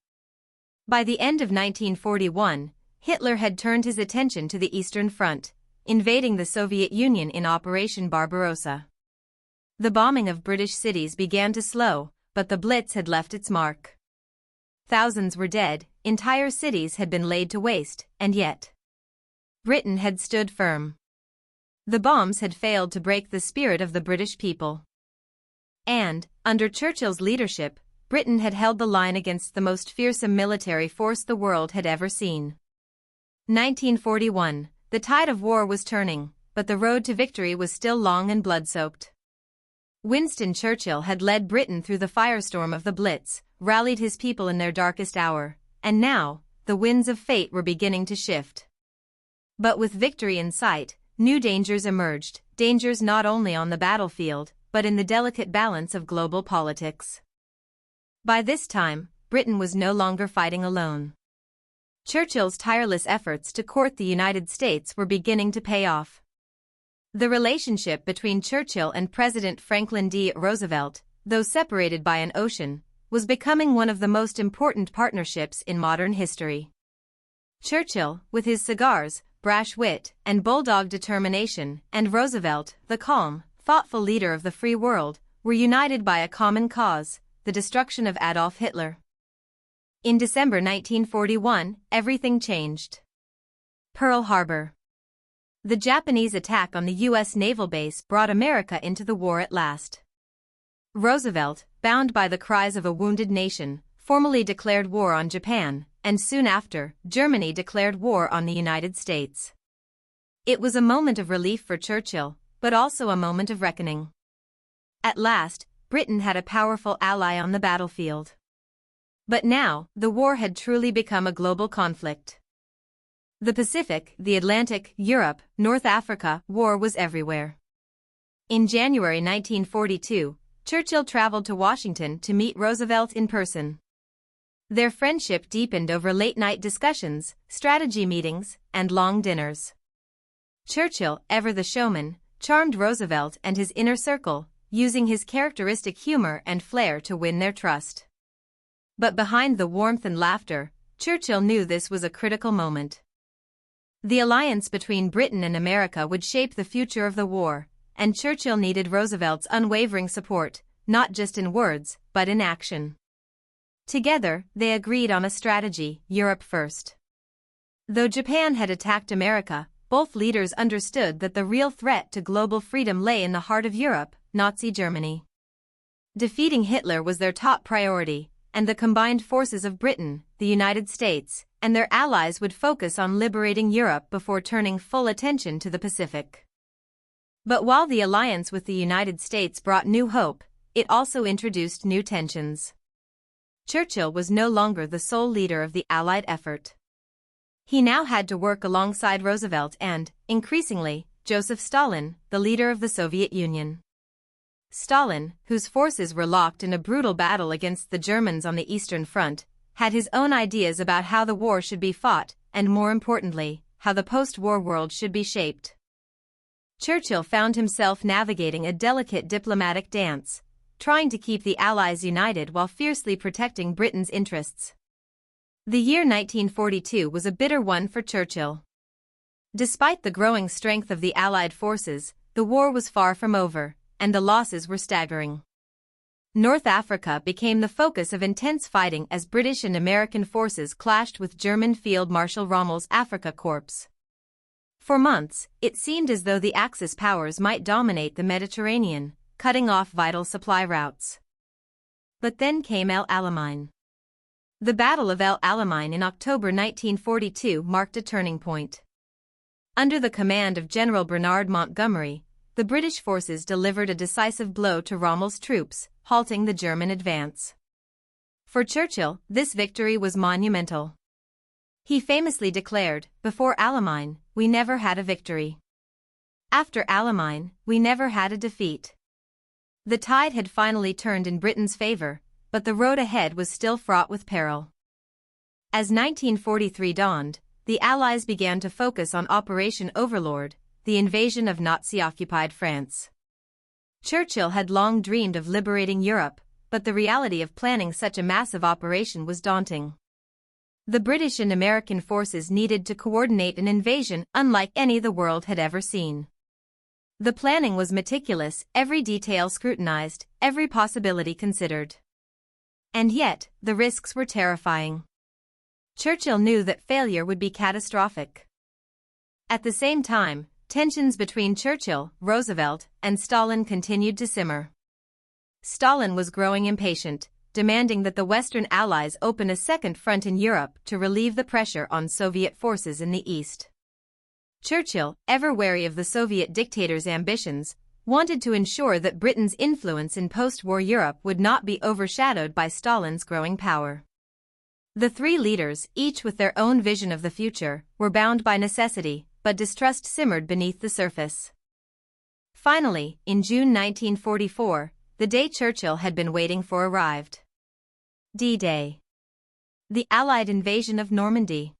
By the end of 1941, Hitler had turned his attention to the Eastern Front, invading the Soviet Union in Operation Barbarossa. The bombing of British cities began to slow, but the Blitz had left its mark. Thousands were dead, entire cities had been laid to waste, and yet Britain had stood firm. The bombs had failed to break the spirit of the British people. And, under Churchill's leadership, Britain had held the line against the most fearsome military force the world had ever seen. 1941, the tide of war was turning, but the road to victory was still long and blood-soaked. Winston Churchill had led Britain through the firestorm of the Blitz, rallied his people in their darkest hour, and now, the winds of fate were beginning to shift. But with victory in sight, new dangers emerged, dangers not only on the battlefield, but in the delicate balance of global politics. By this time, Britain was no longer fighting alone. Churchill's tireless efforts to court the United States were beginning to pay off. The relationship between Churchill and President Franklin D. Roosevelt, though separated by an ocean, was becoming one of the most important partnerships in modern history. Churchill, with his cigars, brash wit, and bulldog determination, and Roosevelt, the calm, thoughtful leader of the free world, were united by a common cause, the destruction of Adolf Hitler. In December 1941, everything changed. Pearl Harbor. The Japanese attack on the U.S. naval base brought America into the war at last. Roosevelt, bound by the cries of a wounded nation, formally declared war on Japan, and soon after, Germany declared war on the United States. It was a moment of relief for Churchill, but also a moment of reckoning. At last, Britain had a powerful ally on the battlefield. But now, the war had truly become a global conflict. The Pacific, the Atlantic, Europe, North Africa, war was everywhere. In January 1942, Churchill traveled to Washington to meet Roosevelt in person. Their friendship deepened over late-night discussions, strategy meetings, and long dinners. Churchill, ever the showman, charmed Roosevelt and his inner circle, using his characteristic humor and flair to win their trust. But behind the warmth and laughter, Churchill knew this was a critical moment. The alliance between Britain and America would shape the future of the war, and Churchill needed Roosevelt's unwavering support, not just in words, but in action. Together, they agreed on a strategy: Europe first. Though Japan had attacked America, both leaders understood that the real threat to global freedom lay in the heart of Europe, Nazi Germany. Defeating Hitler was their top priority, and the combined forces of Britain, the United States, and their allies would focus on liberating Europe before turning full attention to the Pacific. But while the alliance with the United States brought new hope, it also introduced new tensions. Churchill was no longer the sole leader of the Allied effort. He now had to work alongside Roosevelt and, increasingly, Joseph Stalin, the leader of the Soviet Union. Stalin, whose forces were locked in a brutal battle against the Germans on the Eastern Front, had his own ideas about how the war should be fought, and more importantly, how the post-war world should be shaped. Churchill found himself navigating a delicate diplomatic dance, trying to keep the Allies united while fiercely protecting Britain's interests. The year 1942 was a bitter one for Churchill. Despite the growing strength of the Allied forces, the war was far from over, and the losses were staggering. North Africa became the focus of intense fighting as British and American forces clashed with German Field Marshal Rommel's Afrika Korps. For months, it seemed as though the Axis powers might dominate the Mediterranean, cutting off vital supply routes. But then came El Alamein. The Battle of El Alamein in October 1942 marked a turning point. Under the command of General Bernard Montgomery, the British forces delivered a decisive blow to Rommel's troops, halting the German advance. For Churchill, this victory was monumental. He famously declared, "Before Alamein, we never had a victory. After Alamein, we never had a defeat." The tide had finally turned in Britain's favor, but the road ahead was still fraught with peril. As 1943 dawned, the Allies began to focus on Operation Overlord, the invasion of Nazi-occupied France. Churchill had long dreamed of liberating Europe, but the reality of planning such a massive operation was daunting. The British and American forces needed to coordinate an invasion unlike any the world had ever seen. The planning was meticulous, every detail scrutinized, every possibility considered. And yet, the risks were terrifying. Churchill knew that failure would be catastrophic. At the same time, tensions between Churchill, Roosevelt, and Stalin continued to simmer. Stalin was growing impatient, demanding that the Western Allies open a second front in Europe to relieve the pressure on Soviet forces in the East. Churchill, ever wary of the Soviet dictator's ambitions, wanted to ensure that Britain's influence in post-war Europe would not be overshadowed by Stalin's growing power. The three leaders, each with their own vision of the future, were bound by necessity, but distrust simmered beneath the surface. Finally, in June 1944, the day Churchill had been waiting for arrived. D-Day. The Allied invasion of Normandy.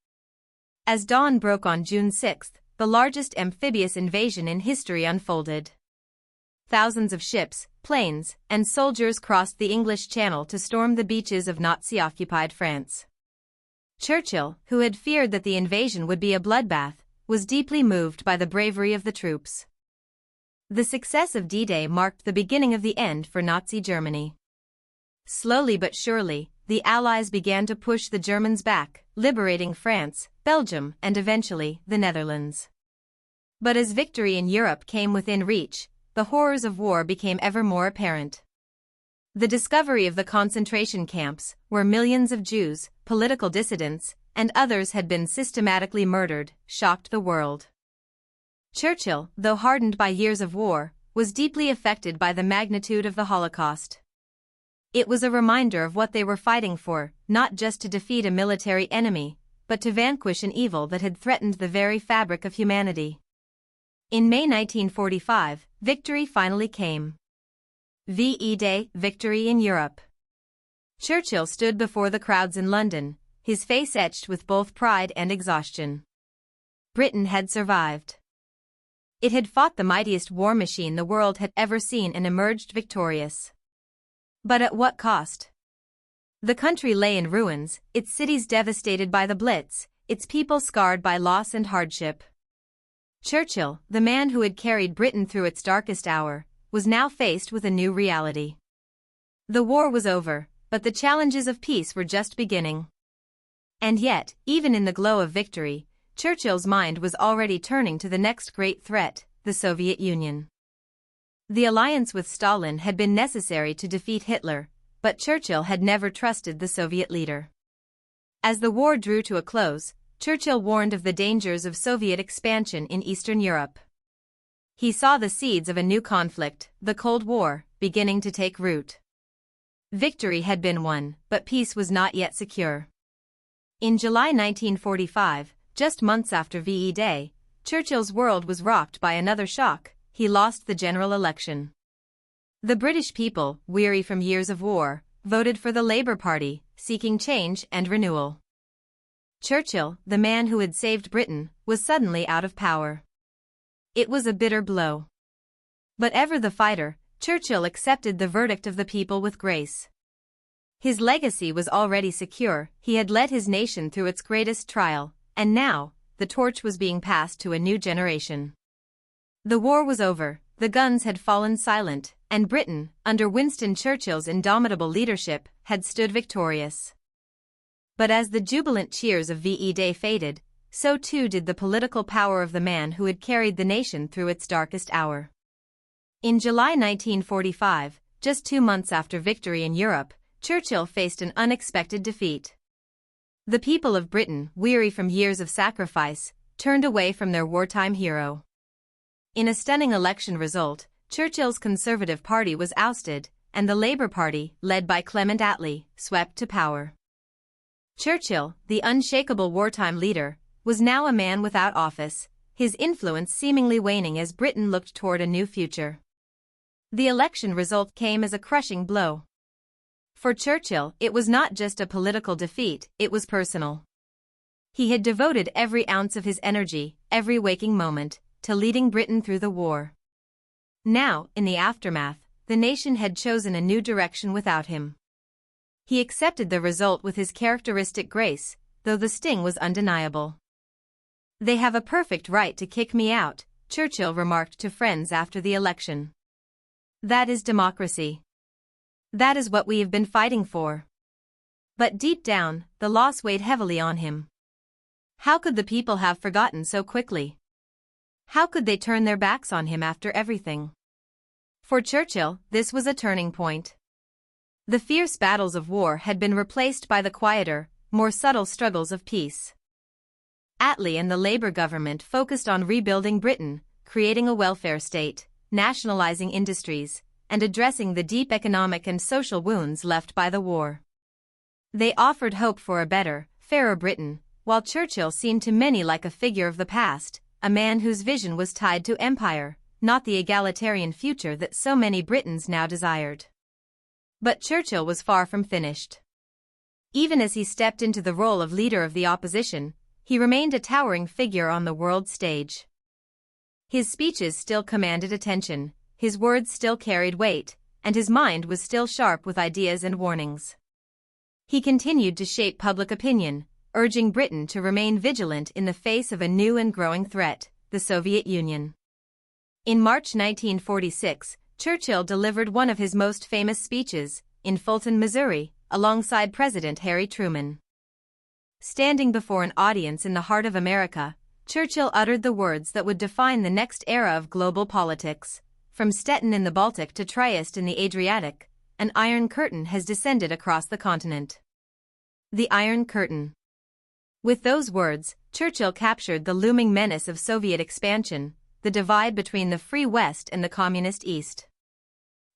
As dawn broke on June 6, the largest amphibious invasion in history unfolded. Thousands of ships, planes, and soldiers crossed the English Channel to storm the beaches of Nazi-occupied France. Churchill, who had feared that the invasion would be a bloodbath, was deeply moved by the bravery of the troops. The success of D-Day marked the beginning of the end for Nazi Germany. Slowly but surely, the Allies began to push the Germans back, liberating France, Belgium, and eventually, the Netherlands. But as victory in Europe came within reach, the horrors of war became ever more apparent. The discovery of the concentration camps, where millions of Jews, political dissidents, and others had been systematically murdered, shocked the world. Churchill, though hardened by years of war, was deeply affected by the magnitude of the Holocaust. It was a reminder of what they were fighting for, not just to defeat a military enemy, but to vanquish an evil that had threatened the very fabric of humanity. In May 1945, victory finally came. VE Day, victory in Europe. Churchill stood before the crowds in London, his face etched with both pride and exhaustion. Britain had survived. It had fought the mightiest war machine the world had ever seen and emerged victorious. But at what cost? The country lay in ruins, its cities devastated by the Blitz, its people scarred by loss and hardship. Churchill, the man who had carried Britain through its darkest hour, was now faced with a new reality. The war was over, but the challenges of peace were just beginning. And yet, even in the glow of victory, Churchill's mind was already turning to the next great threat, the Soviet Union. The alliance with Stalin had been necessary to defeat Hitler, but Churchill had never trusted the Soviet leader. As the war drew to a close, Churchill warned of the dangers of Soviet expansion in Eastern Europe. He saw the seeds of a new conflict, the Cold War, beginning to take root. Victory had been won, but peace was not yet secure. In July 1945, just months after VE Day, Churchill's world was rocked by another shock. He lost the general election. The British people, weary from years of war, voted for the Labour Party, seeking change and renewal. Churchill, the man who had saved Britain, was suddenly out of power. It was a bitter blow. But ever the fighter, Churchill accepted the verdict of the people with grace. His legacy was already secure, he had led his nation through its greatest trial, and now, the torch was being passed to a new generation. The war was over, the guns had fallen silent, and Britain, under Winston Churchill's indomitable leadership, had stood victorious. But as the jubilant cheers of VE Day faded, so too did the political power of the man who had carried the nation through its darkest hour. In July 1945, just 2 months after victory in Europe, Churchill faced an unexpected defeat. The people of Britain, weary from years of sacrifice, turned away from their wartime hero. In a stunning election result, Churchill's Conservative Party was ousted, and the Labour Party, led by Clement Attlee, swept to power. Churchill, the unshakable wartime leader, was now a man without office, his influence seemingly waning as Britain looked toward a new future. The election result came as a crushing blow. For Churchill, it was not just a political defeat, it was personal. He had devoted every ounce of his energy, every waking moment, to leading Britain through the war. Now, in the aftermath, the nation had chosen a new direction without him. He accepted the result with his characteristic grace, though the sting was undeniable. "They have a perfect right to kick me out," Churchill remarked to friends after the election. "That is democracy. That is what we have been fighting for." But deep down, the loss weighed heavily on him. How could the people have forgotten so quickly? How could they turn their backs on him after everything? For Churchill, this was a turning point. The fierce battles of war had been replaced by the quieter, more subtle struggles of peace. Attlee and the Labour government focused on rebuilding Britain, creating a welfare state, nationalising industries, and addressing the deep economic and social wounds left by the war. They offered hope for a better, fairer Britain, while Churchill seemed to many like a figure of the past, a man whose vision was tied to empire, not the egalitarian future that so many Britons now desired. But Churchill was far from finished. Even as he stepped into the role of leader of the opposition, he remained a towering figure on the world stage. His speeches still commanded attention, his words still carried weight, and his mind was still sharp with ideas and warnings. He continued to shape public opinion, urging Britain to remain vigilant in the face of a new and growing threat, the Soviet Union. In March 1946, Churchill delivered one of his most famous speeches, in Fulton, Missouri, alongside President Harry Truman. Standing before an audience in the heart of America, Churchill uttered the words that would define the next era of global politics. From Stettin in the Baltic to Trieste in the Adriatic, an Iron Curtain has descended across the continent. The Iron Curtain. With those words, Churchill captured the looming menace of Soviet expansion, the divide between the free West and the communist East.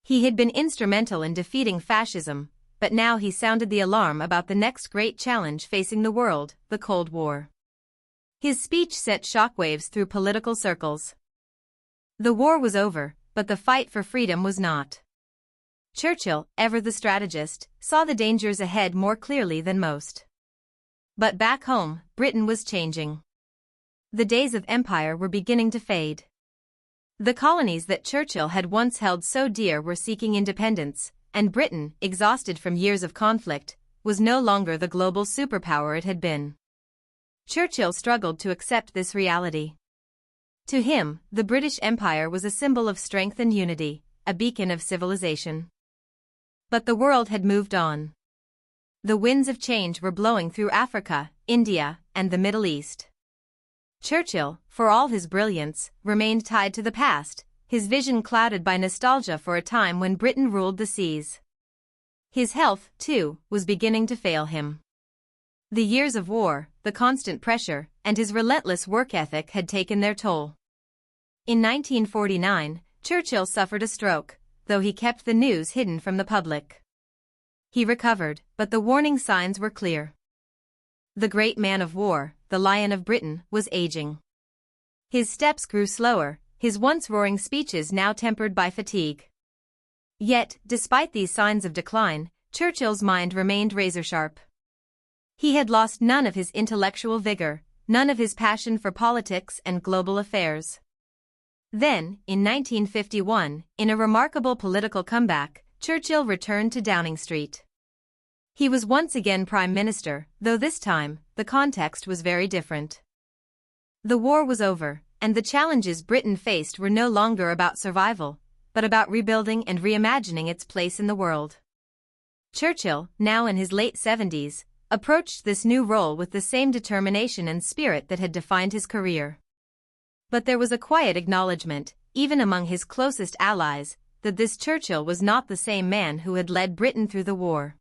He had been instrumental in defeating fascism, but now he sounded the alarm about the next great challenge facing the world, the Cold War. His speech sent shockwaves through political circles. The war was over, but the fight for freedom was not. Churchill, ever the strategist, saw the dangers ahead more clearly than most. But back home, Britain was changing. The days of empire were beginning to fade. The colonies that Churchill had once held so dear were seeking independence, and Britain, exhausted from years of conflict, was no longer the global superpower it had been. Churchill struggled to accept this reality. To him, the British Empire was a symbol of strength and unity, a beacon of civilization. But the world had moved on. The winds of change were blowing through Africa, India, and the Middle East. Churchill, for all his brilliance, remained tied to the past, his vision clouded by nostalgia for a time when Britain ruled the seas. His health, too, was beginning to fail him. The years of war, the constant pressure, and his relentless work ethic had taken their toll. In 1949, Churchill suffered a stroke, though he kept the news hidden from the public. He recovered, but the warning signs were clear. The great man of war, the Lion of Britain, was aging. His steps grew slower, his once roaring speeches now tempered by fatigue. Yet, despite these signs of decline, Churchill's mind remained razor-sharp. He had lost none of his intellectual vigor, none of his passion for politics and global affairs. Then, in 1951, in a remarkable political comeback, Churchill returned to Downing Street. He was once again Prime Minister, though this time, the context was very different. The war was over, and the challenges Britain faced were no longer about survival, but about rebuilding and reimagining its place in the world. Churchill, now in his late 70s, approached this new role with the same determination and spirit that had defined his career. But there was a quiet acknowledgement, even among his closest allies, that this Churchill was not the same man who had led Britain through the war.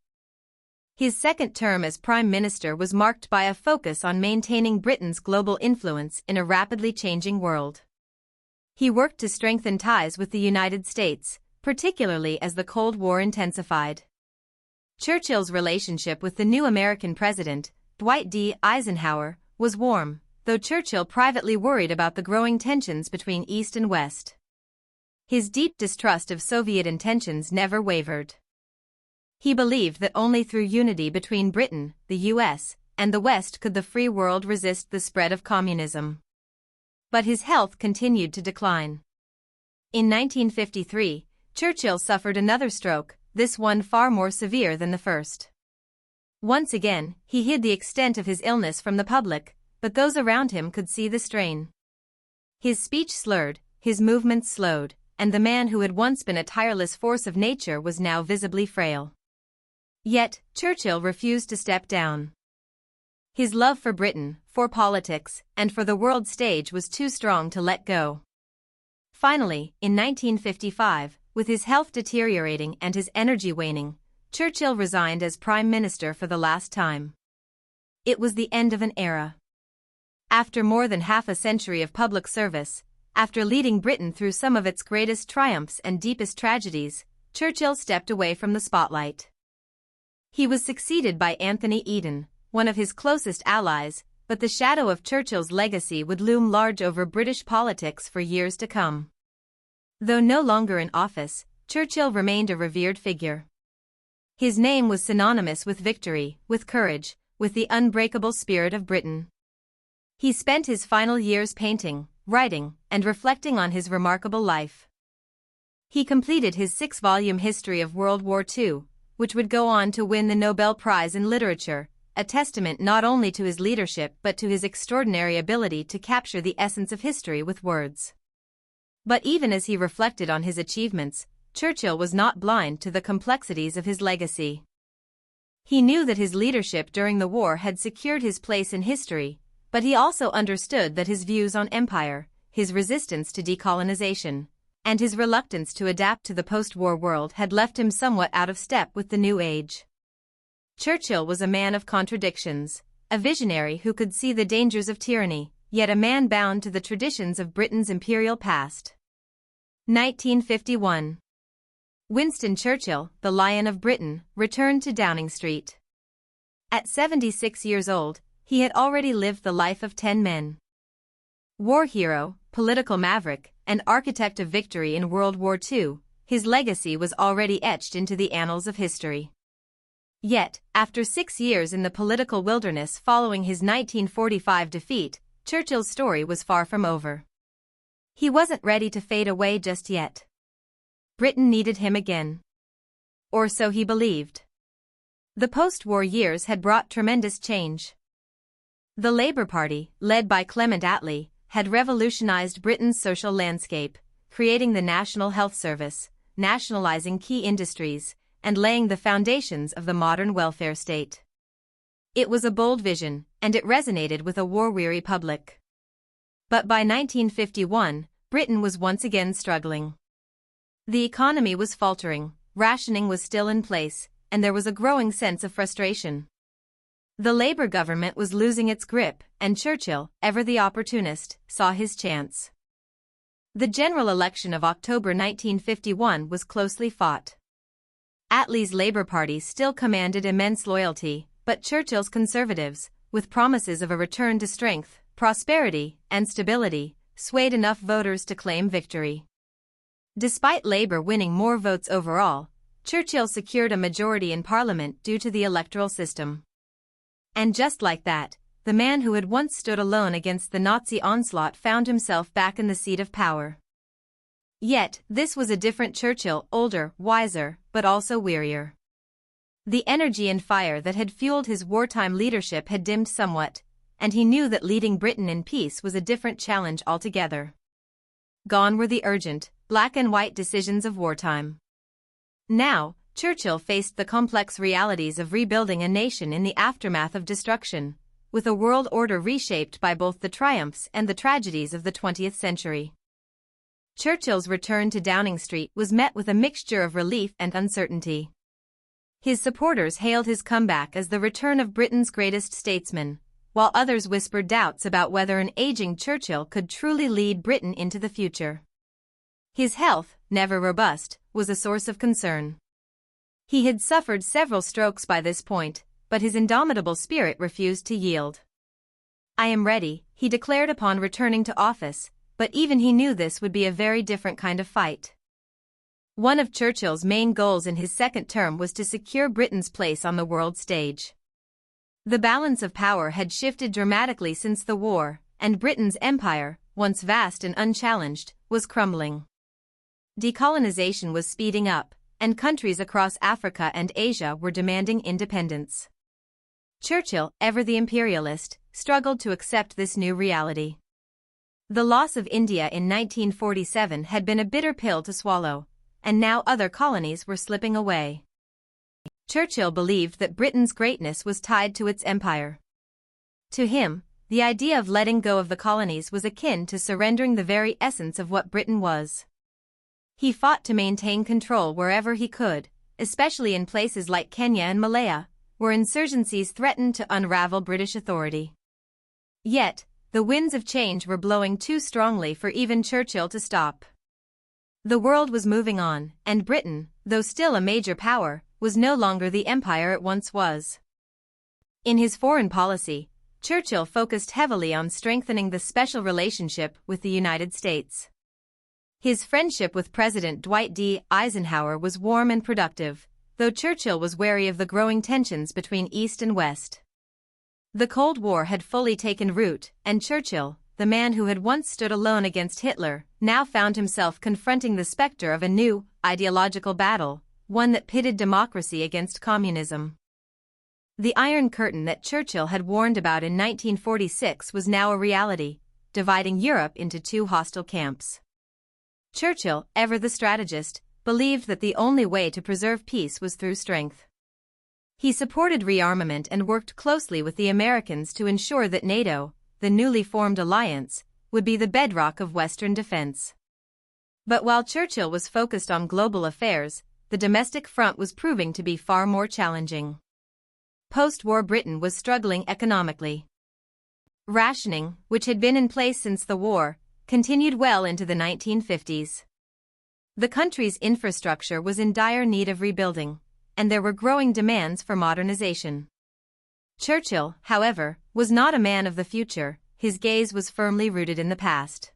His second term as Prime Minister was marked by a focus on maintaining Britain's global influence in a rapidly changing world. He worked to strengthen ties with the United States, particularly as the Cold War intensified. Churchill's relationship with the new American president, Dwight D. Eisenhower, was warm, though Churchill privately worried about the growing tensions between East and West. His deep distrust of Soviet intentions never wavered. He believed that only through unity between Britain, the U.S., and the West could the free world resist the spread of communism. But his health continued to decline. In 1953, Churchill suffered another stroke, this one far more severe than the first. Once again, he hid the extent of his illness from the public, but those around him could see the strain. His speech slurred, his movements slowed, and the man who had once been a tireless force of nature was now visibly frail. Yet, Churchill refused to step down. His love for Britain, for politics, and for the world stage was too strong to let go. Finally, in 1955, with his health deteriorating and his energy waning, Churchill resigned as Prime Minister for the last time. It was the end of an era. After more than half a century of public service, after leading Britain through some of its greatest triumphs and deepest tragedies, Churchill stepped away from the spotlight. He was succeeded by Anthony Eden, one of his closest allies, but the shadow of Churchill's legacy would loom large over British politics for years to come. Though no longer in office, Churchill remained a revered figure. His name was synonymous with victory, with courage, with the unbreakable spirit of Britain. He spent his final years painting, writing, and reflecting on his remarkable life. He completed his 6-volume history of World War II, which would go on to win the Nobel Prize in Literature, a testament not only to his leadership but to his extraordinary ability to capture the essence of history with words. But even as he reflected on his achievements, Churchill was not blind to the complexities of his legacy. He knew that his leadership during the war had secured his place in history, but he also understood that his views on empire, his resistance to decolonization, and his reluctance to adapt to the post-war world had left him somewhat out of step with the new age. Churchill was a man of contradictions, a visionary who could see the dangers of tyranny, yet a man bound to the traditions of Britain's imperial past. 1951. Winston Churchill, the Lion of Britain, returned to Downing Street. At 76 years old, he had already lived the life of 10 men. War hero, political maverick, and architect of victory in World War II, his legacy was already etched into the annals of history. Yet, after 6 years in the political wilderness following his 1945 defeat, Churchill's story was far from over. He wasn't ready to fade away just yet. Britain needed him again. Or so he believed. The post-war years had brought tremendous change. The Labour Party, led by Clement Attlee, had revolutionized Britain's social landscape, creating the National Health Service, nationalizing key industries, and laying the foundations of the modern welfare state. It was a bold vision, and it resonated with a war-weary public. But by 1951, Britain was once again struggling. The economy was faltering, rationing was still in place, and there was a growing sense of frustration. The Labour government was losing its grip, and Churchill, ever the opportunist, saw his chance. The general election of October 1951 was closely fought. Attlee's Labour Party still commanded immense loyalty, but Churchill's Conservatives, with promises of a return to strength, prosperity, and stability, swayed enough voters to claim victory. Despite Labour winning more votes overall, Churchill secured a majority in Parliament due to the electoral system. And just like that, the man who had once stood alone against the Nazi onslaught found himself back in the seat of power. Yet, this was a different Churchill, older, wiser, but also wearier. The energy and fire that had fueled his wartime leadership had dimmed somewhat, and he knew that leading Britain in peace was a different challenge altogether. Gone were the urgent, black and white decisions of wartime. Now, Churchill faced the complex realities of rebuilding a nation in the aftermath of destruction, with a world order reshaped by both the triumphs and the tragedies of the 20th century. Churchill's return to Downing Street was met with a mixture of relief and uncertainty. His supporters hailed his comeback as the return of Britain's greatest statesman, while others whispered doubts about whether an aging Churchill could truly lead Britain into the future. His health, never robust, was a source of concern. He had suffered several strokes by this point, but his indomitable spirit refused to yield. "I am ready," he declared upon returning to office, but even he knew this would be a very different kind of fight. One of Churchill's main goals in his second term was to secure Britain's place on the world stage. The balance of power had shifted dramatically since the war, and Britain's empire, once vast and unchallenged, was crumbling. Decolonization was speeding up, and countries across Africa and Asia were demanding independence. Churchill, ever the imperialist, struggled to accept this new reality. The loss of India in 1947 had been a bitter pill to swallow, and now other colonies were slipping away. Churchill believed that Britain's greatness was tied to its empire. To him, the idea of letting go of the colonies was akin to surrendering the very essence of what Britain was. He fought to maintain control wherever he could, especially in places like Kenya and Malaya, where insurgencies threatened to unravel British authority. Yet, the winds of change were blowing too strongly for even Churchill to stop. The world was moving on, and Britain, though still a major power, was no longer the empire it once was. In his foreign policy, Churchill focused heavily on strengthening the special relationship with the United States. His friendship with President Dwight D. Eisenhower was warm and productive, though Churchill was wary of the growing tensions between East and West. The Cold War had fully taken root, and Churchill, the man who had once stood alone against Hitler, now found himself confronting the specter of a new, ideological battle, one that pitted democracy against communism. The Iron Curtain that Churchill had warned about in 1946 was now a reality, dividing Europe into two hostile camps. Churchill, ever the strategist, believed that the only way to preserve peace was through strength. He supported rearmament and worked closely with the Americans to ensure that NATO, the newly formed alliance, would be the bedrock of Western defense. But while Churchill was focused on global affairs, the domestic front was proving to be far more challenging. Post-war Britain was struggling economically. Rationing, which had been in place since the war, continued well into the 1950s. The country's infrastructure was in dire need of rebuilding, and there were growing demands for modernization. Churchill, however, was not a man of the future. His gaze was firmly rooted in the past.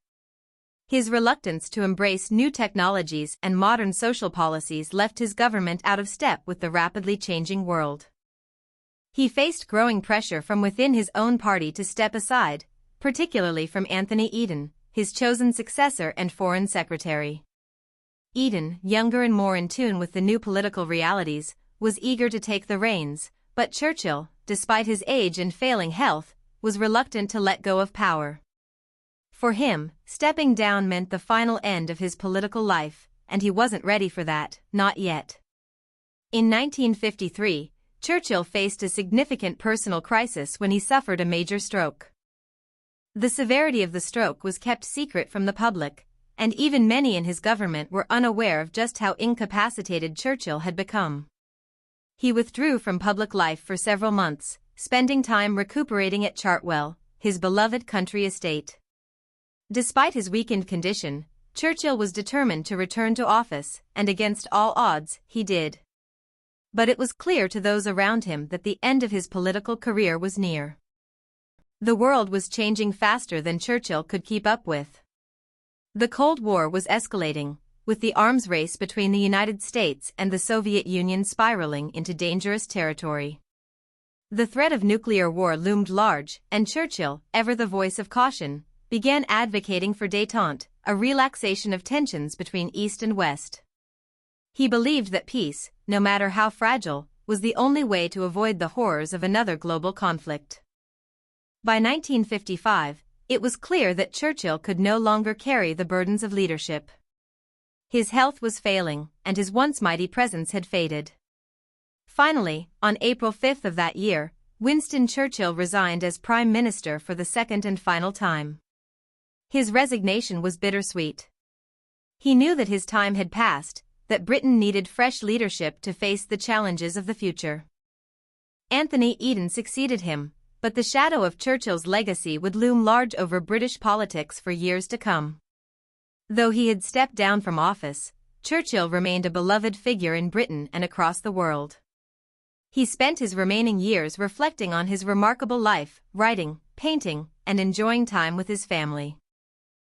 His reluctance to embrace new technologies and modern social policies left his government out of step with the rapidly changing world. He faced growing pressure from within his own party to step aside, particularly from Anthony Eden, his chosen successor and foreign secretary. Eden, younger and more in tune with the new political realities, was eager to take the reins, but Churchill, despite his age and failing health, was reluctant to let go of power. For him, stepping down meant the final end of his political life, and he wasn't ready for that, not yet. In 1953, Churchill faced a significant personal crisis when he suffered a major stroke. The severity of the stroke was kept secret from the public, and even many in his government were unaware of just how incapacitated Churchill had become. He withdrew from public life for several months, spending time recuperating at Chartwell, his beloved country estate. Despite his weakened condition, Churchill was determined to return to office, and against all odds, he did. But it was clear to those around him that the end of his political career was near. The world was changing faster than Churchill could keep up with. The Cold War was escalating, with the arms race between the United States and the Soviet Union spiraling into dangerous territory. The threat of nuclear war loomed large, and Churchill, ever the voice of caution, began advocating for détente, a relaxation of tensions between East and West. He believed that peace, no matter how fragile, was the only way to avoid the horrors of another global conflict. By 1955, it was clear that Churchill could no longer carry the burdens of leadership. His health was failing, and his once mighty presence had faded. Finally, on April 5 of that year, Winston Churchill resigned as Prime Minister for the second and final time. His resignation was bittersweet. He knew that his time had passed, that Britain needed fresh leadership to face the challenges of the future. Anthony Eden succeeded him, but the shadow of Churchill's legacy would loom large over British politics for years to come. Though he had stepped down from office, Churchill remained a beloved figure in Britain and across the world. He spent his remaining years reflecting on his remarkable life, writing, painting, and enjoying time with his family.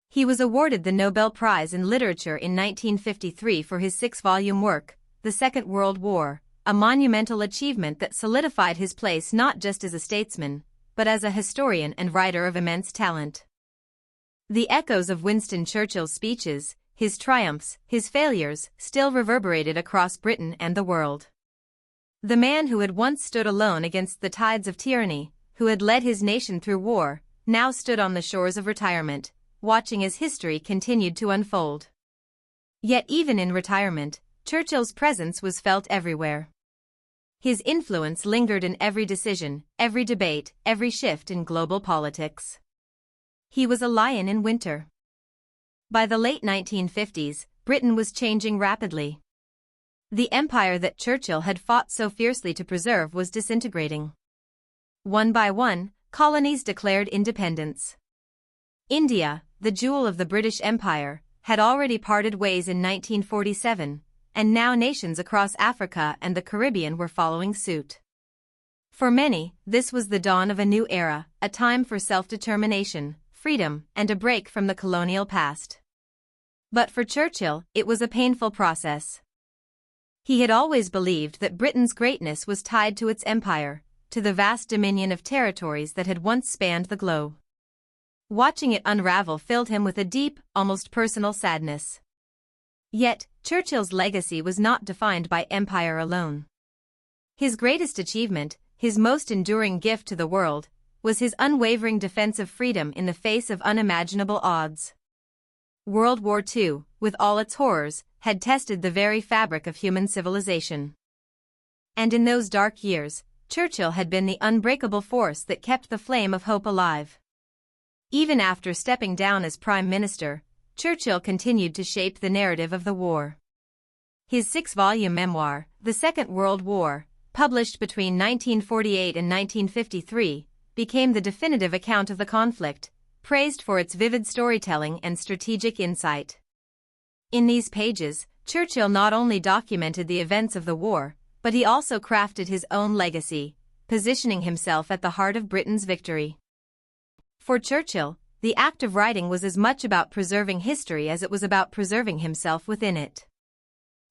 He was awarded the Nobel Prize in Literature in 1953 for his 6-volume work, The Second World War, a monumental achievement that solidified his place not just as a statesman, but as a historian and writer of immense talent. The echoes of Winston Churchill's speeches, his triumphs, his failures, still reverberated across Britain and the world. The man who had once stood alone against the tides of tyranny, who had led his nation through war, now stood on the shores of retirement, watching as history continued to unfold. Yet even in retirement, Churchill's presence was felt everywhere. His influence lingered in every decision, every debate, every shift in global politics. He was a lion in winter. By the late 1950s, Britain was changing rapidly. The empire that Churchill had fought so fiercely to preserve was disintegrating. One by one, colonies declared independence. India, the jewel of the British Empire, had already parted ways in 1947, and now nations across Africa and the Caribbean were following suit. For many, this was the dawn of a new era, a time for self-determination, freedom, and a break from the colonial past. But for Churchill, it was a painful process. He had always believed that Britain's greatness was tied to its empire, to the vast dominion of territories that had once spanned the globe. Watching it unravel filled him with a deep, almost personal sadness. Yet, Churchill's legacy was not defined by empire alone. His greatest achievement, his most enduring gift to the world, was his unwavering defense of freedom in the face of unimaginable odds. World War II, with all its horrors, had tested the very fabric of human civilization. And in those dark years, Churchill had been the unbreakable force that kept the flame of hope alive. Even after stepping down as Prime Minister, Churchill continued to shape the narrative of the war. His 6-volume memoir, The Second World War, published between 1948 and 1953, became the definitive account of the conflict, praised for its vivid storytelling and strategic insight. In these pages, Churchill not only documented the events of the war, but he also crafted his own legacy, positioning himself at the heart of Britain's victory. For Churchill, the act of writing was as much about preserving history as it was about preserving himself within it.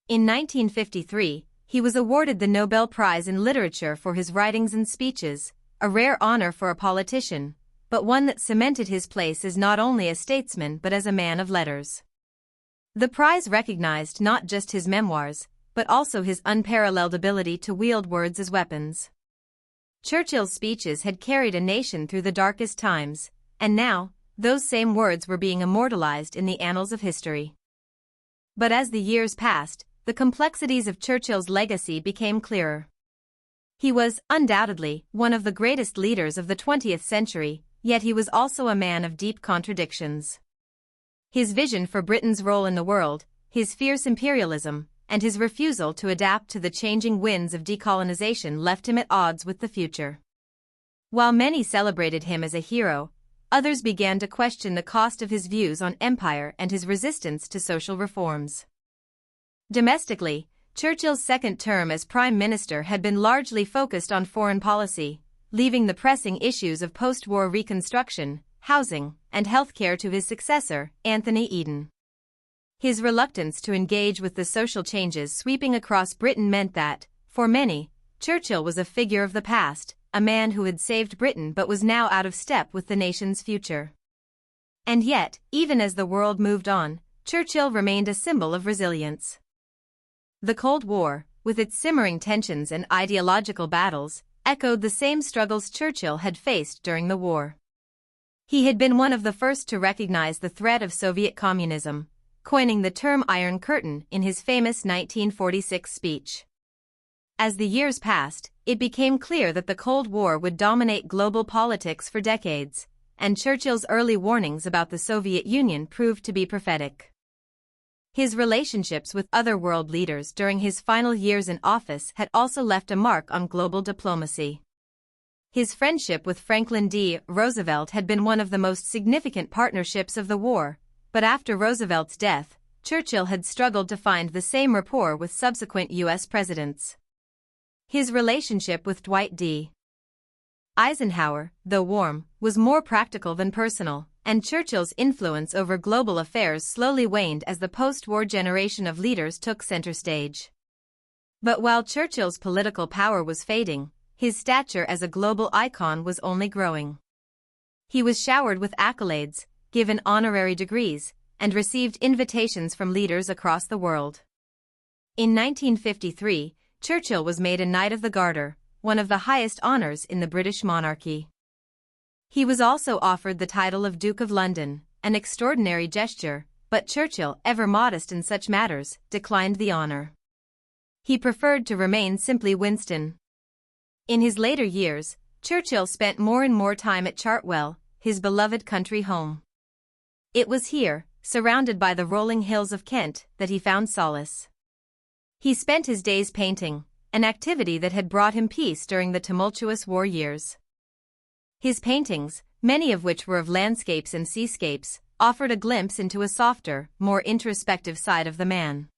In 1953, he was awarded the Nobel Prize in Literature for his writings and speeches, a rare honor for a politician, but one that cemented his place as not only a statesman but as a man of letters. The prize recognized not just his memoirs, but also his unparalleled ability to wield words as weapons. Churchill's speeches had carried a nation through the darkest times, and now, those same words were being immortalized in the annals of history. But as the years passed, the complexities of Churchill's legacy became clearer. He was, undoubtedly, one of the greatest leaders of the 20th century, yet he was also a man of deep contradictions. His vision for Britain's role in the world, his fierce imperialism, and his refusal to adapt to the changing winds of decolonization left him at odds with the future. While many celebrated him as a hero, others began to question the cost of his views on empire and his resistance to social reforms. Domestically, Churchill's second term as Prime Minister had been largely focused on foreign policy, leaving the pressing issues of post-war reconstruction, housing, and healthcare to his successor, Anthony Eden. His reluctance to engage with the social changes sweeping across Britain meant that, for many, Churchill was a figure of the past, a man who had saved Britain but was now out of step with the nation's future. And yet, even as the world moved on, Churchill remained a symbol of resilience. The Cold War, with its simmering tensions and ideological battles, echoed the same struggles Churchill had faced during the war. He had been one of the first to recognize the threat of Soviet communism, coining the term Iron Curtain in his famous 1946 speech. As the years passed, it became clear that the Cold War would dominate global politics for decades, and Churchill's early warnings about the Soviet Union proved to be prophetic. His relationships with other world leaders during his final years in office had also left a mark on global diplomacy. His friendship with Franklin D. Roosevelt had been one of the most significant partnerships of the war, but after Roosevelt's death, Churchill had struggled to find the same rapport with subsequent U.S. presidents. His relationship with Dwight D. Eisenhower, though warm, was more practical than personal, and Churchill's influence over global affairs slowly waned as the post-war generation of leaders took center stage. But while Churchill's political power was fading, his stature as a global icon was only growing. He was showered with accolades, given honorary degrees, and received invitations from leaders across the world. In 1953, Churchill was made a Knight of the Garter, one of the highest honors in the British monarchy. He was also offered the title of Duke of London, an extraordinary gesture, but Churchill, ever modest in such matters, declined the honor. He preferred to remain simply Winston. In his later years, Churchill spent more and more time at Chartwell, his beloved country home. It was here, surrounded by the rolling hills of Kent, that he found solace. He spent his days painting, an activity that had brought him peace during the tumultuous war years. His paintings, many of which were of landscapes and seascapes, offered a glimpse into a softer, more introspective side of the man.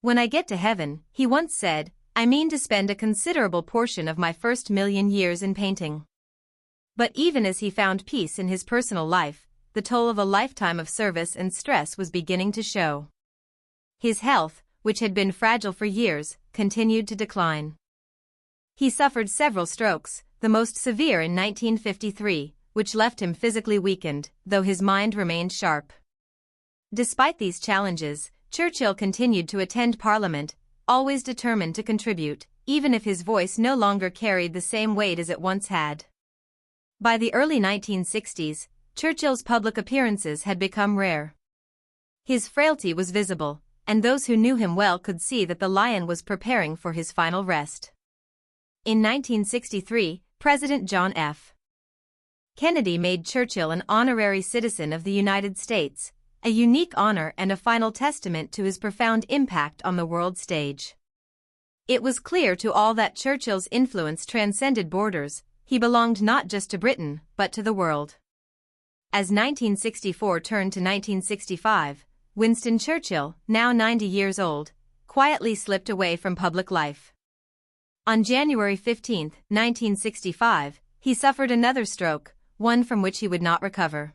"When I get to heaven," he once said, "I mean to spend a considerable portion of my first 1,000,000 years in painting." But even as he found peace in his personal life, the toll of a lifetime of service and stress was beginning to show. His health, which had been fragile for years, continued to decline. He suffered several strokes, the most severe in 1953, which left him physically weakened, though his mind remained sharp. Despite these challenges, Churchill continued to attend Parliament, always determined to contribute, even if his voice no longer carried the same weight as it once had. By the early 1960s, Churchill's public appearances had become rare. His frailty was visible, and those who knew him well could see that the lion was preparing for his final rest. In 1963, President John F. Kennedy made Churchill an honorary citizen of the United States, a unique honor and a final testament to his profound impact on the world stage. It was clear to all that Churchill's influence transcended borders. He belonged not just to Britain, but to the world. As 1964 turned to 1965, Winston Churchill, now 90 years old, quietly slipped away from public life. On January 15, 1965, he suffered another stroke, one from which he would not recover.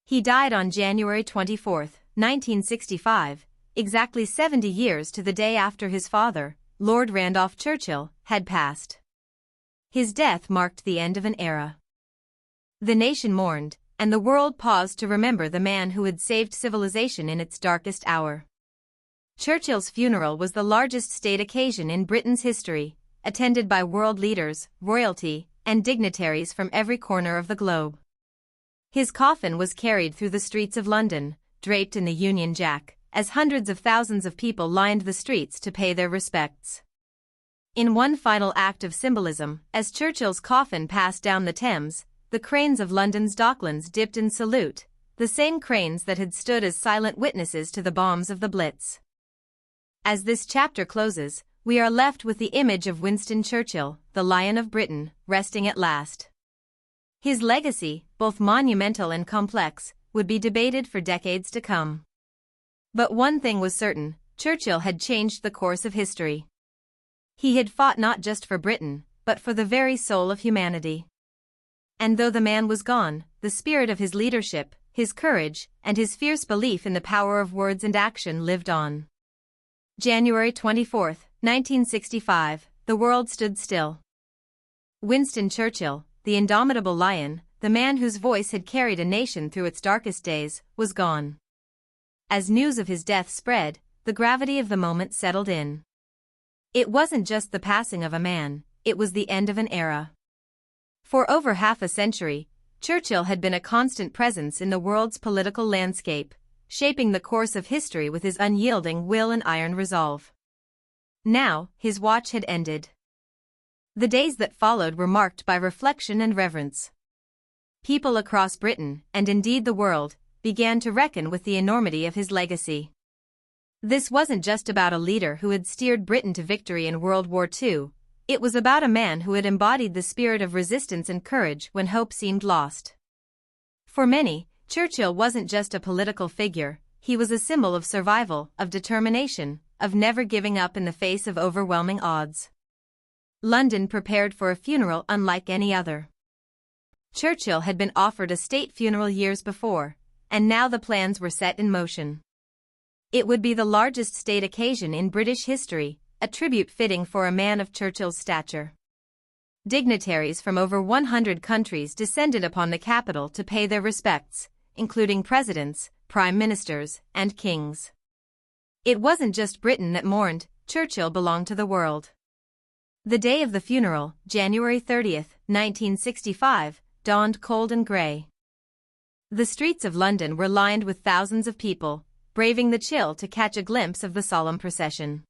He died on January 24, 1965, exactly 70 years to the day after his father, Lord Randolph Churchill, had passed. His death marked the end of an era. The nation mourned, and the world paused to remember the man who had saved civilization in its darkest hour. Churchill's funeral was the largest state occasion in Britain's history, attended by world leaders, royalty, and dignitaries from every corner of the globe. His coffin was carried through the streets of London, draped in the Union Jack, as hundreds of thousands of people lined the streets to pay their respects. In one final act of symbolism, as Churchill's coffin passed down the Thames, the cranes of London's docklands dipped in salute, the same cranes that had stood as silent witnesses to the bombs of the Blitz. As this chapter closes, we are left with the image of Winston Churchill, the Lion of Britain, resting at last. His legacy, both monumental and complex, would be debated for decades to come. But one thing was certain: Churchill had changed the course of history. He had fought not just for Britain, but for the very soul of humanity. And though the man was gone, the spirit of his leadership, his courage, and his fierce belief in the power of words and action lived on. January 24, 1965, the world stood still. Winston Churchill, the indomitable lion, the man whose voice had carried a nation through its darkest days, was gone. As news of his death spread, the gravity of the moment settled in. It wasn't just the passing of a man, it was the end of an era. For over half a century, Churchill had been a constant presence in the world's political landscape, shaping the course of history with his unyielding will and iron resolve. Now, his watch had ended. The days that followed were marked by reflection and reverence. People across Britain, and indeed the world, began to reckon with the enormity of his legacy. This wasn't just about a leader who had steered Britain to victory in World War II, it was about a man who had embodied the spirit of resistance and courage when hope seemed lost. For many, Churchill wasn't just a political figure, he was a symbol of survival, of determination, of never giving up in the face of overwhelming odds. London prepared for a funeral unlike any other. Churchill had been offered a state funeral years before, and now the plans were set in motion. It would be the largest state occasion in British history, a tribute fitting for a man of Churchill's stature. Dignitaries from over 100 countries descended upon the capital to pay their respects, including presidents, prime ministers, and kings. It wasn't just Britain that mourned, Churchill belonged to the world. The day of the funeral, January 30, 1965, dawned cold and grey. The streets of London were lined with thousands of people, braving the chill to catch a glimpse of the solemn procession.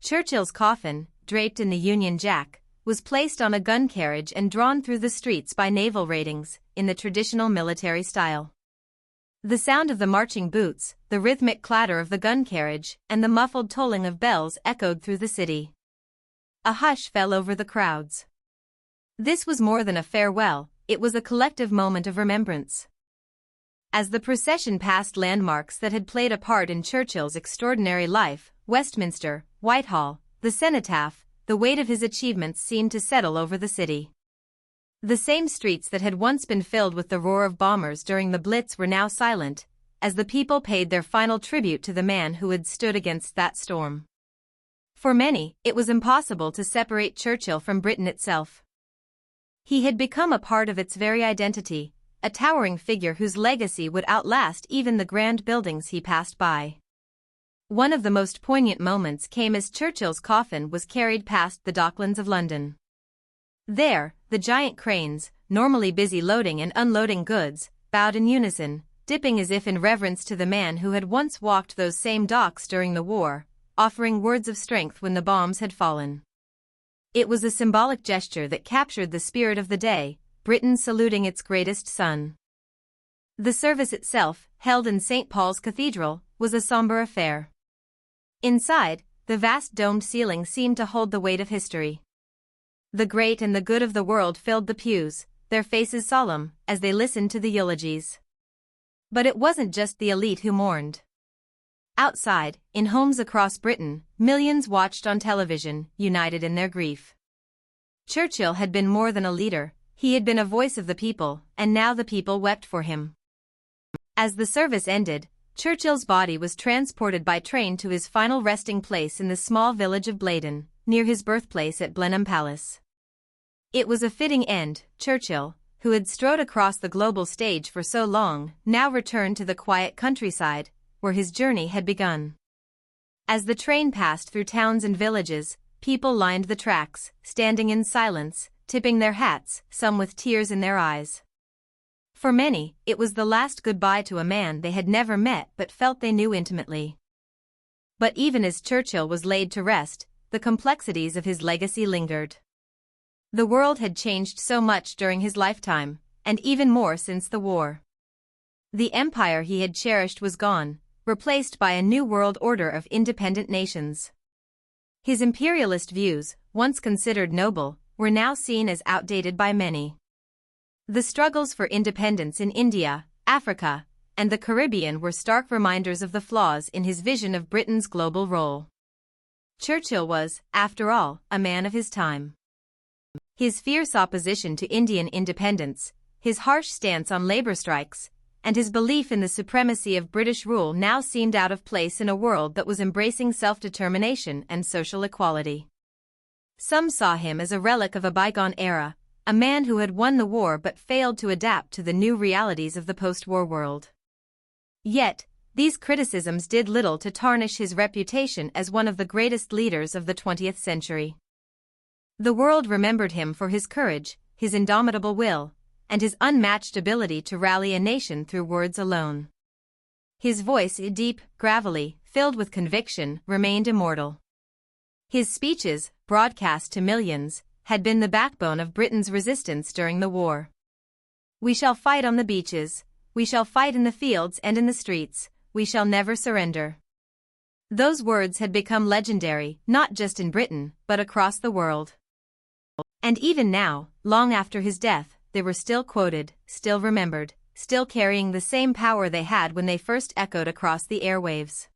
Churchill's coffin, draped in the Union Jack, was placed on a gun carriage and drawn through the streets by naval ratings, in the traditional military style. The sound of the marching boots, the rhythmic clatter of the gun carriage, and the muffled tolling of bells echoed through the city. A hush fell over the crowds. This was more than a farewell, it was a collective moment of remembrance. As the procession passed landmarks that had played a part in Churchill's extraordinary life, Westminster, Whitehall, the Cenotaph, the weight of his achievements seemed to settle over the city. The same streets that had once been filled with the roar of bombers during the Blitz were now silent, as the people paid their final tribute to the man who had stood against that storm. For many, it was impossible to separate Churchill from Britain itself. He had become a part of its very identity, a towering figure whose legacy would outlast even the grand buildings he passed by. One of the most poignant moments came as Churchill's coffin was carried past the docklands of London. There, the giant cranes, normally busy loading and unloading goods, bowed in unison, dipping as if in reverence to the man who had once walked those same docks during the war, offering words of strength when the bombs had fallen. It was a symbolic gesture that captured the spirit of the day, Britain saluting its greatest son. The service itself, held in St. Paul's Cathedral, was a somber affair. Inside, the vast domed ceiling seemed to hold the weight of history. The great and the good of the world filled the pews, their faces solemn, as they listened to the eulogies. But it wasn't just the elite who mourned. Outside, in homes across Britain, millions watched on television, united in their grief. Churchill had been more than a leader, he had been a voice of the people, and now the people wept for him. As the service ended, Churchill's body was transported by train to his final resting place in the small village of Blaydon, near his birthplace at Blenheim Palace. It was a fitting end. Churchill, who had strode across the global stage for so long, now returned to the quiet countryside, where his journey had begun. As the train passed through towns and villages, people lined the tracks, standing in silence, tipping their hats, some with tears in their eyes. For many, it was the last goodbye to a man they had never met but felt they knew intimately. But even as Churchill was laid to rest, the complexities of his legacy lingered. The world had changed so much during his lifetime, and even more since the war. The empire he had cherished was gone, replaced by a new world order of independent nations. His imperialist views, once considered noble, were now seen as outdated by many. The struggles for independence in India, Africa, and the Caribbean were stark reminders of the flaws in his vision of Britain's global role. Churchill was, after all, a man of his time. His fierce opposition to Indian independence, his harsh stance on labor strikes, and his belief in the supremacy of British rule now seemed out of place in a world that was embracing self-determination and social equality. Some saw him as a relic of a bygone era, a man who had won the war but failed to adapt to the new realities of the post-war world. Yet, these criticisms did little to tarnish his reputation as one of the greatest leaders of the 20th century. The world remembered him for his courage, his indomitable will, and his unmatched ability to rally a nation through words alone. His voice, deep, gravelly, filled with conviction, remained immortal. His speeches, broadcast to millions, had been the backbone of Britain's resistance during the war. "We shall fight on the beaches, we shall fight in the fields and in the streets, we shall never surrender." Those words had become legendary, not just in Britain, but across the world. And even now, long after his death, they were still quoted, still remembered, still carrying the same power they had when they first echoed across the airwaves.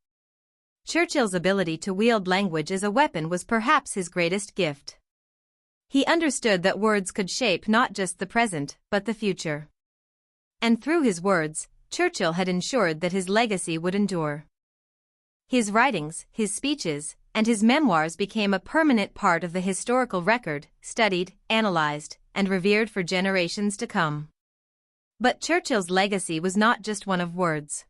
Churchill's ability to wield language as a weapon was perhaps his greatest gift. He understood that words could shape not just the present, but the future. And through his words, Churchill had ensured that his legacy would endure. His writings, his speeches, and his memoirs became a permanent part of the historical record, studied, analyzed, and revered for generations to come. But Churchill's legacy was not just one of words.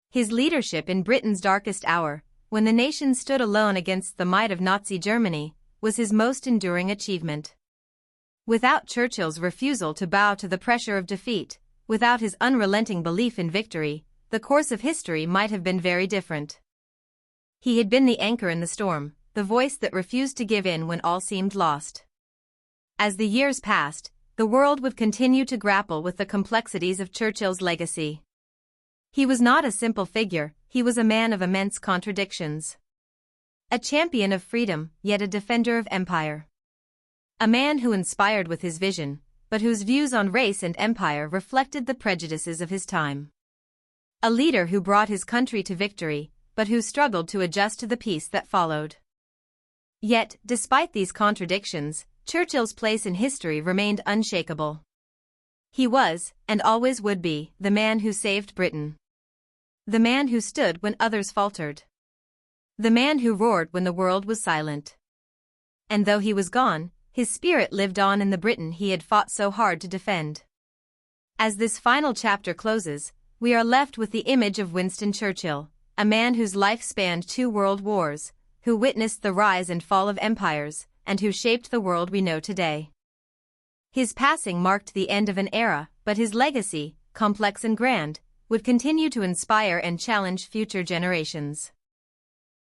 His leadership in Britain's darkest hour, when the nation stood alone against the might of Nazi Germany, was his most enduring achievement. Without Churchill's refusal to bow to the pressure of defeat, without his unrelenting belief in victory, the course of history might have been very different. He had been the anchor in the storm, the voice that refused to give in when all seemed lost. As the years passed, the world would continue to grapple with the complexities of Churchill's legacy. He was not a simple figure, he was a man of immense contradictions. A champion of freedom, yet a defender of empire. A man who inspired with his vision, but whose views on race and empire reflected the prejudices of his time. A leader who brought his country to victory, but who struggled to adjust to the peace that followed. Yet, despite these contradictions, Churchill's place in history remained unshakable. He was, and always would be, the man who saved Britain. The man who stood when others faltered. The man who roared when the world was silent. And though he was gone, his spirit lived on in the Britain he had fought so hard to defend. As this final chapter closes, we are left with the image of Winston Churchill, a man whose life spanned 2 world wars, who witnessed the rise and fall of empires, and who shaped the world we know today. His passing marked the end of an era, but his legacy, complex and grand, would continue to inspire and challenge future generations.